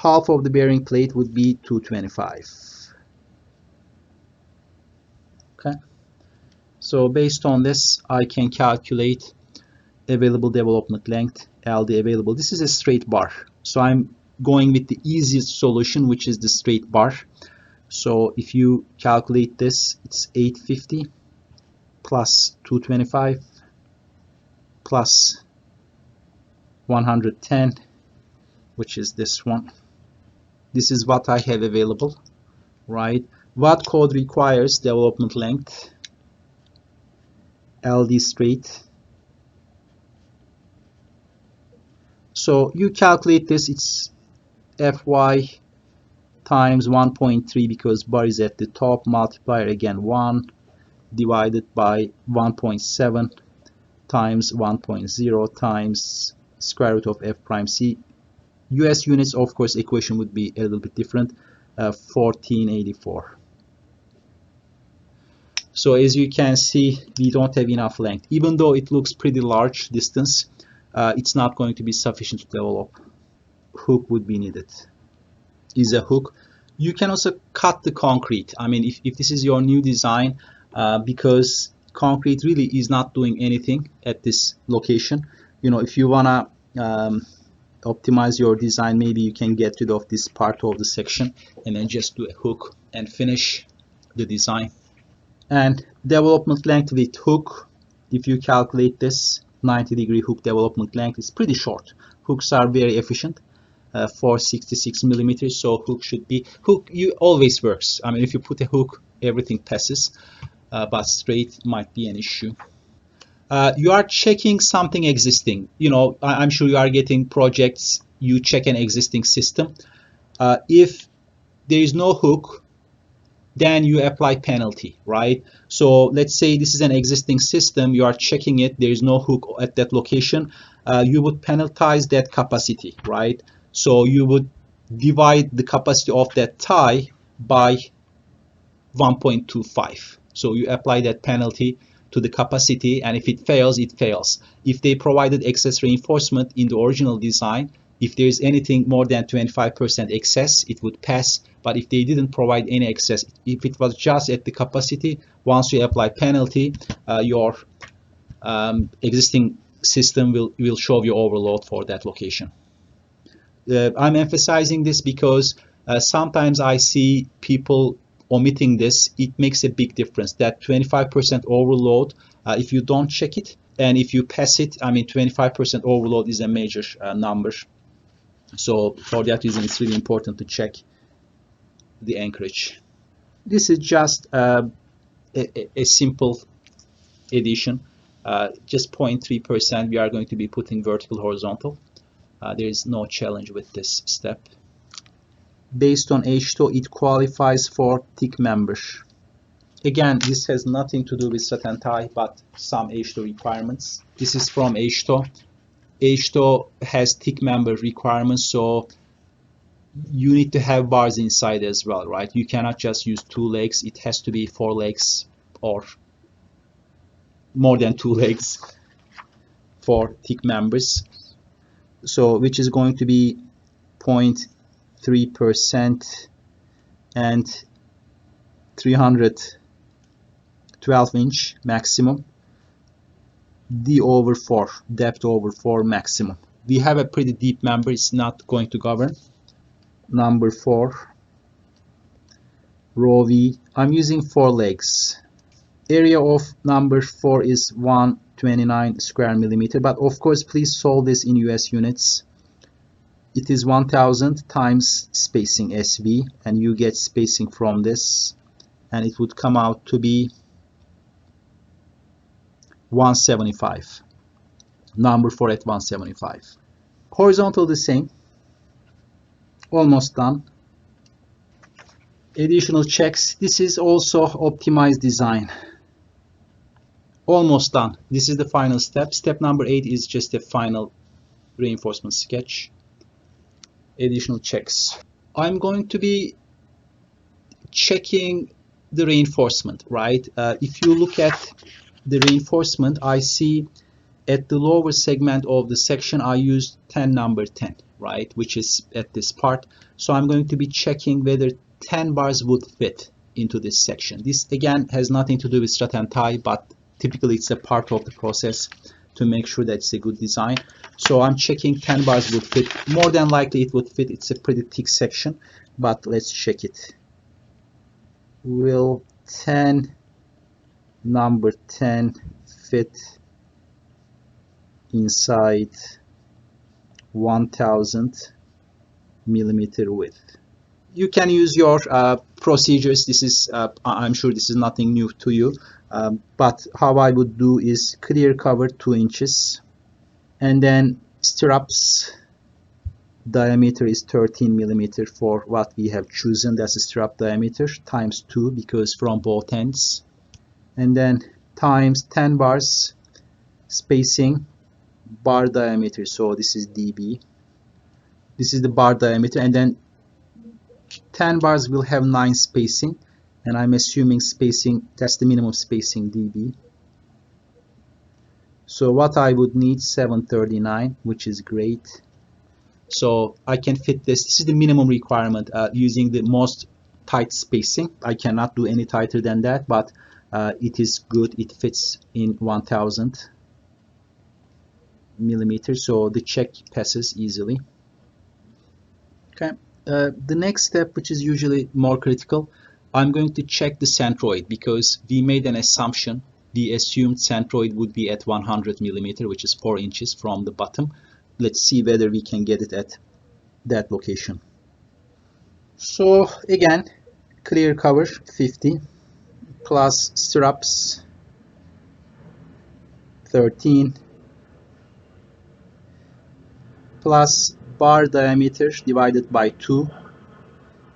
Half of the bearing plate would be 225. Okay, so based on this, I can calculate available development length, LD available. This is a straight bar, so I'm going with the easiest solution, which is the straight bar. So if you calculate this, it's 850 plus 225 plus 110, which is this one. This is what I have available, right? What code requires development length, LD straight. So you calculate this, it's Fy times 1.3 because bar is at the top, multiplier again 1 divided by 1.7 times 1.0 times square root of F prime C. US units, of course, equation would be a little bit different, 1484. So as you can see, we don't have enough length. Even though it looks pretty large distance, it's not going to be sufficient to develop. Hook would be needed. Is a hook. You can also cut the concrete. I mean, if this is your new design, because concrete really is not doing anything at this location. You know, if you wanna optimize your design, maybe you can get rid of this part of the section and then just do a hook and finish the design. And development length with hook, if you calculate this 90-degree hook development length, is pretty short. Hooks are very efficient for 66 millimeters, so hook should be you always works. I mean, if you put a hook, everything passes, but straight might be an issue. You are checking something existing. You know, I'm sure you are getting projects, you check an existing system. If there is no hook, then you apply penalty, right? So let's say this is an existing system, you are checking it, there is no hook at that location, you would penalize that capacity, right? So you would divide the capacity of that tie by 1.25. So you apply that penalty to the capacity, and if it fails, it fails. If they provided excess reinforcement in the original design, if there is anything more than 25% excess, it would pass. But if they didn't provide any excess, if it was just at the capacity, once you apply penalty, your existing system will show you overload for that location. I'm emphasizing this because sometimes I see people omitting this. It makes a big difference. That 25% overload, if you don't check it, and if you pass it, I mean, 25% overload is a major number. So for that reason, it's really important to check the anchorage. This is just a simple addition. Just 0.3% we are going to be putting vertical horizontal. There is no challenge with this step. Based on H2, it qualifies for thick member. Again, this has nothing to do with strut and tie, but some H2 requirements. This is from H2. H2 has thick member requirements, so you need to have bars inside as well, right? You cannot just use 2 legs. It has to be 4 legs or more than 2 legs for thick members. So which is going to be 0.3% and 312 inch maximum. D over 4, depth over 4 maximum. We have a pretty deep member, it's not going to govern. Number 4, row V. I'm using 4 legs. Area of number 4 is 129 square millimeter, but of course please solve this in US units. It is 1000 times spacing SV, and you get spacing from this, and it would come out to be 175. Number 4 at 175. Horizontal the same. Almost done. Additional checks. This is also optimized design. Almost done. This is the final step. Step number 8 is just a final reinforcement sketch, additional checks. I'm going to be checking the reinforcement, right? If you look at the reinforcement, I see at the lower segment of the section I used 10 number 10, right, which is at this part. So I'm going to be checking whether 10 bars would fit into this section. This again has nothing to do with strut and tie, but typically it's a part of the process to make sure that it's a good design. So I'm checking 10 bars would fit. More than likely it would fit. It's a pretty thick section, but let's check it. Will 10 number 10 fit inside 1000 millimeter width? You can use your procedures. This is I'm sure this is nothing new to you, but how I would do is clear cover 2 inches, and then stirrups diameter is 13 millimeter for what we have chosen. That's a stirrup diameter times 2 because from both ends, and then times 10 bars spacing bar diameter. So this is dB, this is the bar diameter, and then 10 bars will have 9 spacing, and I'm assuming spacing, that's the minimum spacing, dB. So what I would need 739, which is great. So I can fit this. This is the minimum requirement using the most tight spacing. I cannot do any tighter than that, but it is good. It fits in 1000 millimeters, so the check passes easily. Okay. The next step, which is usually more critical, I'm going to check the centroid, because we made an assumption. We assumed centroid would be at 100 millimeter, which is 4 inches from the bottom. Let's see whether we can get it at that location. So again, clear cover 50 plus stirrups 13 plus bar diameter divided by 2,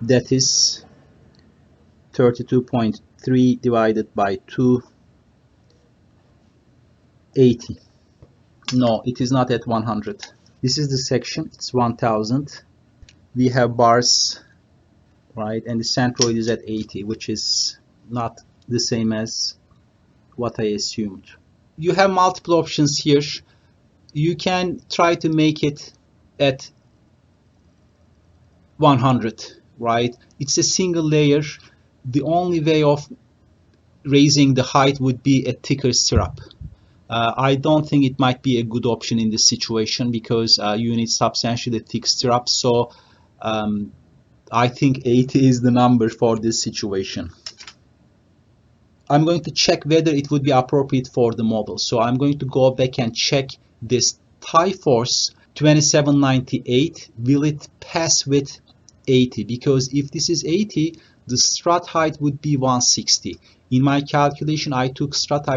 that is 32.3 divided by 2, 80. No, it is not at 100. This is the section, it's 1000. We have bars, right, and the centroid is at 80, which is not the same as what I assumed. You have multiple options here. You can try to make it at 100, right? It's a single layer. The only way of raising the height would be a thicker stirrup. I don't think it might be a good option in this situation, because you need substantially thick stirrups. So I think 80 is the number for this situation. I'm going to check whether it would be appropriate for the model. So I'm going to go back and check this tie force 2798. Will it pass with 80? Because if this is 80, the strut height would be 160. In my calculation, I took strut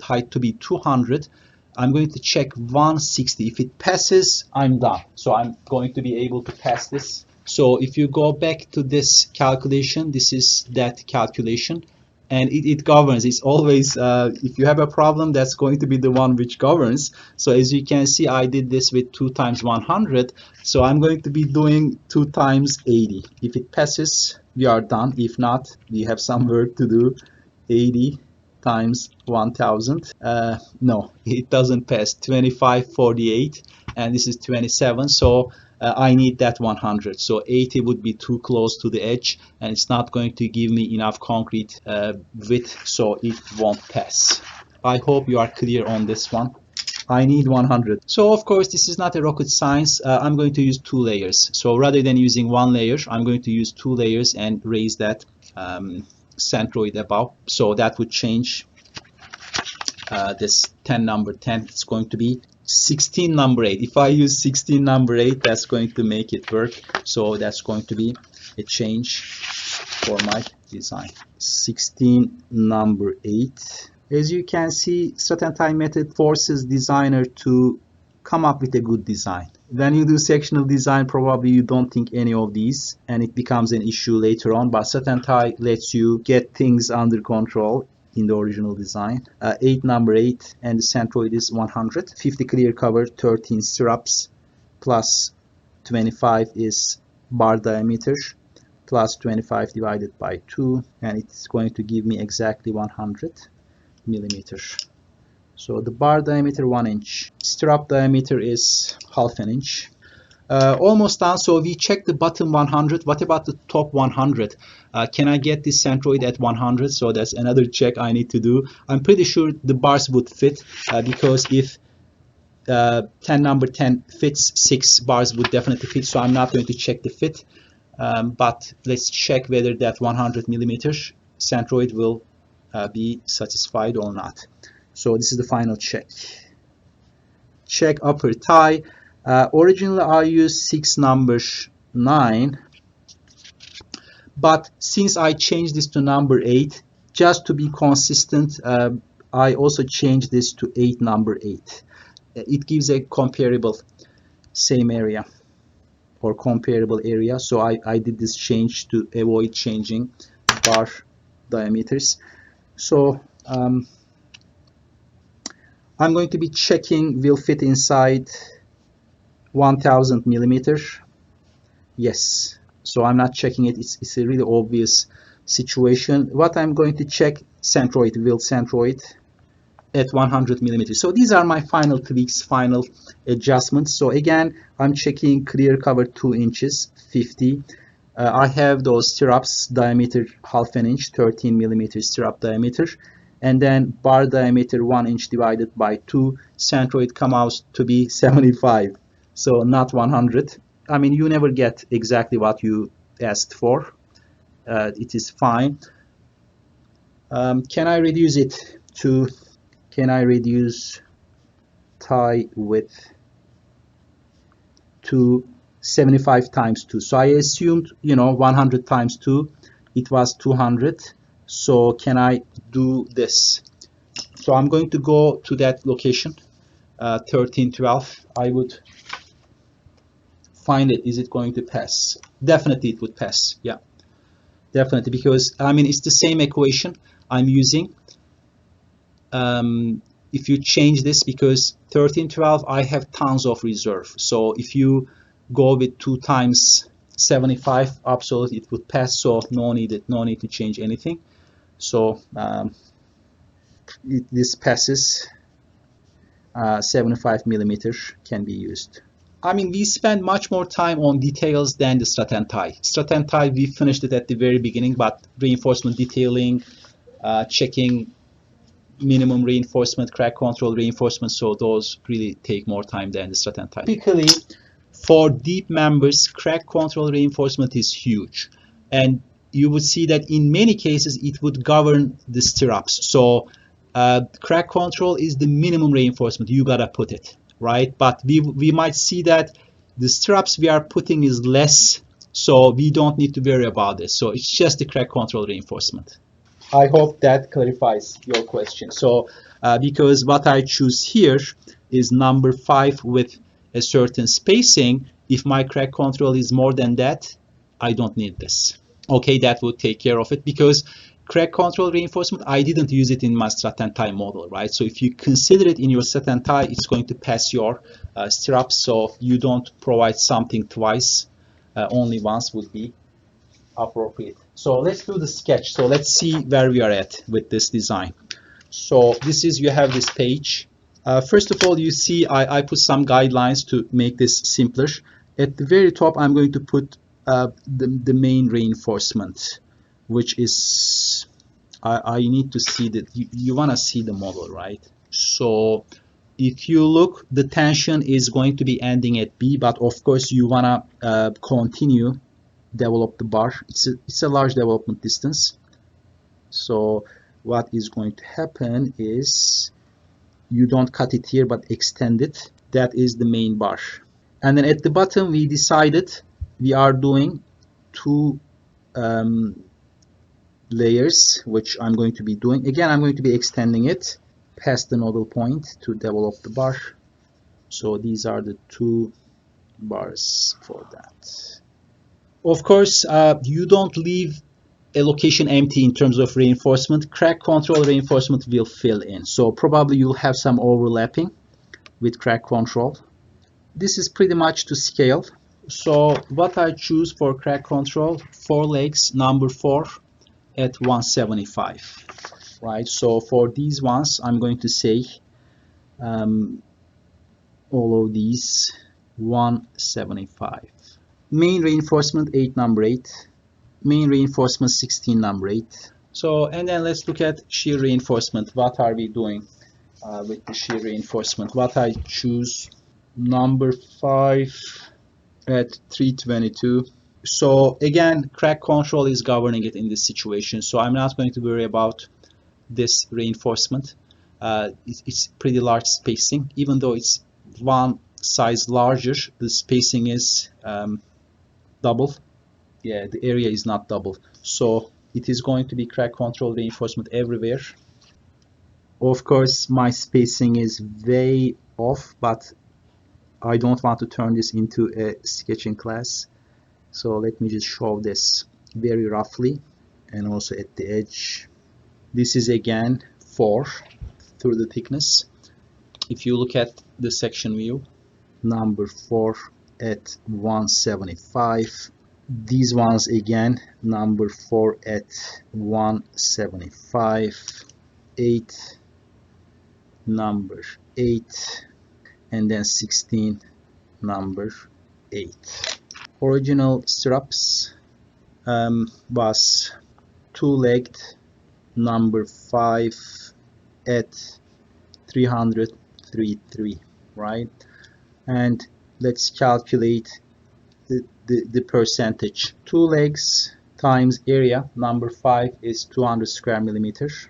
height to be 200. I'm going to check 160. If it passes, I'm done. So I'm going to be able to pass this. So if you go back to this calculation, this is that calculation, and it governs. It's always, if you have a problem, that's going to be the one which governs. So as you can see, I did this with 2 times 100. So I'm going to be doing 2 times 80. If it passes, we are done. If not, we have some work to do. 80 times 1000. No, it doesn't pass. 2548, and this is 27. So I need that 100. So 80 would be too close to the edge, and it's not going to give me enough concrete width, so it won't pass. I hope you are clear on this one. I need 100. So of course, this is not a rocket science. I'm going to use 2 layers. So rather than using 1 layer, I'm going to use 2 layers and raise that centroid above. So that would change this 10 number 10. It's going to be 16 number 8. If I use 16 number 8, that's going to make it work. So that's going to be a change for my design. 16 number 8. As you can see, strut and tie method forces designer to come up with a good design. When you do sectional design, probably you don't think any of these, and it becomes an issue later on. But strut and tie lets you get things under control in the original design. 8 number 8, and the centroid is 100. 50 clear cover, 13 stirrups, plus 25 is bar diameter plus 25 divided by 2, and it's going to give me exactly 100 millimeters. So the bar diameter 1 inch, strap diameter is half an inch. Almost done. So we checked the bottom 100. What about the top 100? Can I get this centroid at 100? So that's another check I need to do. I'm pretty sure the bars would fit because if 10 number 10 fits, 6 bars would definitely fit. So I'm not going to check the fit, but let's check whether that 100 millimeters centroid will be satisfied or not. So this is the final check. Check upper tie. Originally I used 6 number 9, but since I changed this to number 8, just to be consistent, I also changed this to 8 number 8. It gives a comparable same area or comparable area, so I did this change to avoid changing bar diameters. So I'm going to be checking will fit inside 1000 millimeters. Yes, so I'm not checking it. It's a really obvious situation. What I'm going to check, centroid, will centroid at 100 millimeters. So these are my final tweaks, final adjustments. So again, I'm checking clear cover 2 inches, 50. I have those stirrups diameter half an inch, 13 millimeters stirrup diameter, and then bar diameter 1 inch divided by 2. Centroid come out to be 75. So not 100. I mean, you never get exactly what you asked for. It is fine. Can I reduce it to, can I reduce tie width to 75 times 2? So I assumed, 100 times 2, it was 200. So can I do this? So I'm going to go to that location, 1312. I would find it. Is it going to pass? Definitely it would pass. Yeah, definitely, because I mean it's the same equation I'm using. If you change this, because 1312 I have tons of reserve, so if you go with 2 times 75, absolutely it would pass. So no need to change anything. So this passes. 75 millimeters can be used. I mean, we spend much more time on details than the strut and tie. Strut and tie, we finished it at the very beginning, but reinforcement detailing, checking minimum reinforcement, crack control reinforcement, so those really take more time than the strut and tie. Typically, for deep members, crack control reinforcement is huge. And you would see that in many cases, it would govern the stirrups. So crack control is the minimum reinforcement, you gotta put it. Right, but we might see that the stirrups we are putting is less, so we don't need to worry about this. So it's just the crack control reinforcement. I hope that clarifies your question. So because what I choose here is number 5 with a certain spacing, if my crack control is more than that, I don't need this. Okay, that would take care of it, because crack control reinforcement, I didn't use it in my strut and tie model, right? So if you consider it in your strut and tie, it's going to pass your stirrups, so you don't provide something twice, only once would be appropriate. So let's do the sketch. So let's see where we are at with this design. So this is, you have this page. First of all, you see I put some guidelines to make this simpler. At the very top, I'm going to put the main reinforcement, which is, I need to see that you want to see the model, right? So if you look, the tension is going to be ending at B, but of course you want to continue develop the bar. It's a large development distance. So what is going to happen is you don't cut it here but extend it. That is the main bar. And then at the bottom we decided we are doing 2 layers, which I'm going to be doing. Again, I'm going to be extending it past the nodal point to develop the bar. So these are the 2 bars for that. Of course, you don't leave a location empty in terms of reinforcement. Crack control reinforcement will fill in. So probably you'll have some overlapping with crack control. this is pretty much to scale. So what I choose for crack control, 4 legs, number 4 at 175, right? So for these ones, I'm going to say all of these 175. Main reinforcement 8, number 8. Main reinforcement 16, number 8. So, and then let's look at shear reinforcement. What are we doing with the shear reinforcement? What I choose, number 5 at 322. So again, crack control is governing it in this situation. So I'm not going to worry about this reinforcement. It's pretty large spacing. Even though it's one size larger, the spacing is double. Yeah, the area is not double. So it is going to be crack control reinforcement everywhere. Of course, my spacing is way off, but I don't want to turn this into a sketching class. So let me just show this very roughly, and also at the edge. This is again 4 through the thickness. If you look at the section view, number 4 at 175. These ones again, number 4 at 175, 8, number 8, and then 16, number 8. Original stirrups was 2-legged, number 5 at 303.3, right? And let's calculate the percentage. 2 legs times area, number 5 is 200 square millimeters.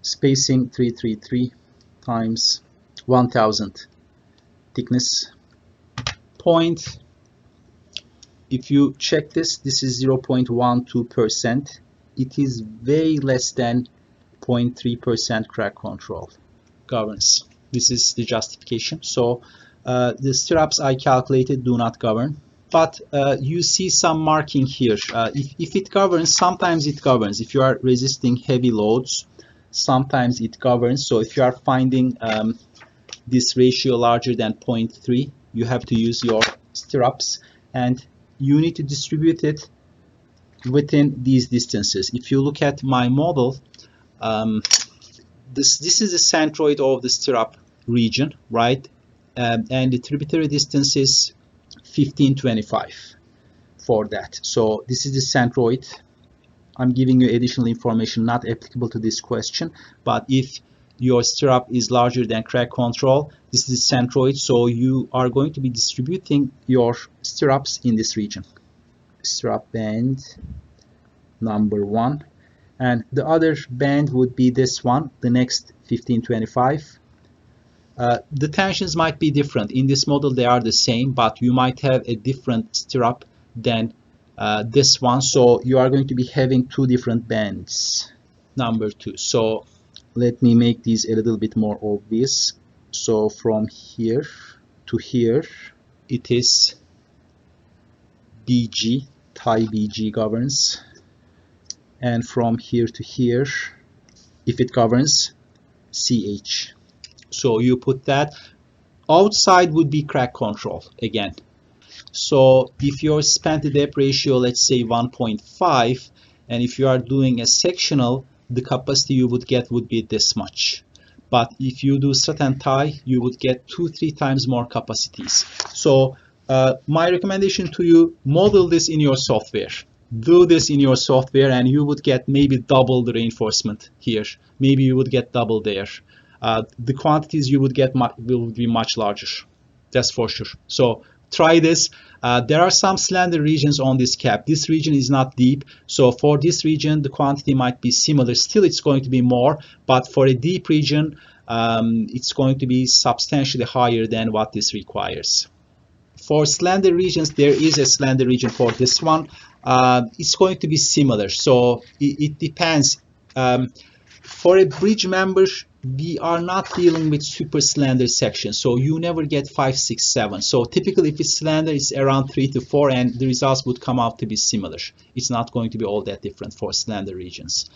Spacing 333 times 1000 thickness. Point, if you check this, this is 0.12%. It is way less than 0.3% crack control governs. This is the justification. So the stirrups I calculated do not govern. But you see some marking here. If it governs, sometimes it governs. If you are resisting heavy loads, sometimes it governs. So if you are finding this ratio larger than 0.3, you have to use your stirrups, and you need to distribute it within these distances. If you look at my model, this is the centroid of the stirrup region, right? And the tributary distance is 1525 for that. So this is the centroid. I'm giving you additional information not applicable to this question, but if your stirrup is larger than crack control, this is the centroid, so you are going to be distributing your stirrups in this region. Stirrup band number 1, and the other band would be this one, the next 1525. The tensions might be different. In this model they are the same, but you might have a different stirrup than this one, so you are going to be having 2 different bands. Number 2. So let me make these a little bit more obvious. So from here to here, it is BG, tie BG governs, and from here to here, if it governs, CH. So you put that. Outside would be crack control again. So if your span to depth ratio, let's say 1.5, and if you are doing a sectional, the capacity you would get would be this much. But if you do strut and tie, you would get 2-3 times more capacities. So my recommendation to you, model this in your software. Do this in your software, and you would get maybe double the reinforcement here. Maybe you would get double there. The quantities you would get will be much larger. That's for sure. So try this. There are some slender regions on this cap. This region is not deep, so for this region the quantity might be similar. Still it's going to be more, but for a deep region it's going to be substantially higher than what this requires. For slender regions, there is a slender region for this one. It's going to be similar, so it depends. For a bridge member, we are not dealing with super slender sections, so you never get 5, 6, 7. So typically if it's slender, it's around 3 to 4, and the results would come out to be similar. It's not going to be all that different for slender regions.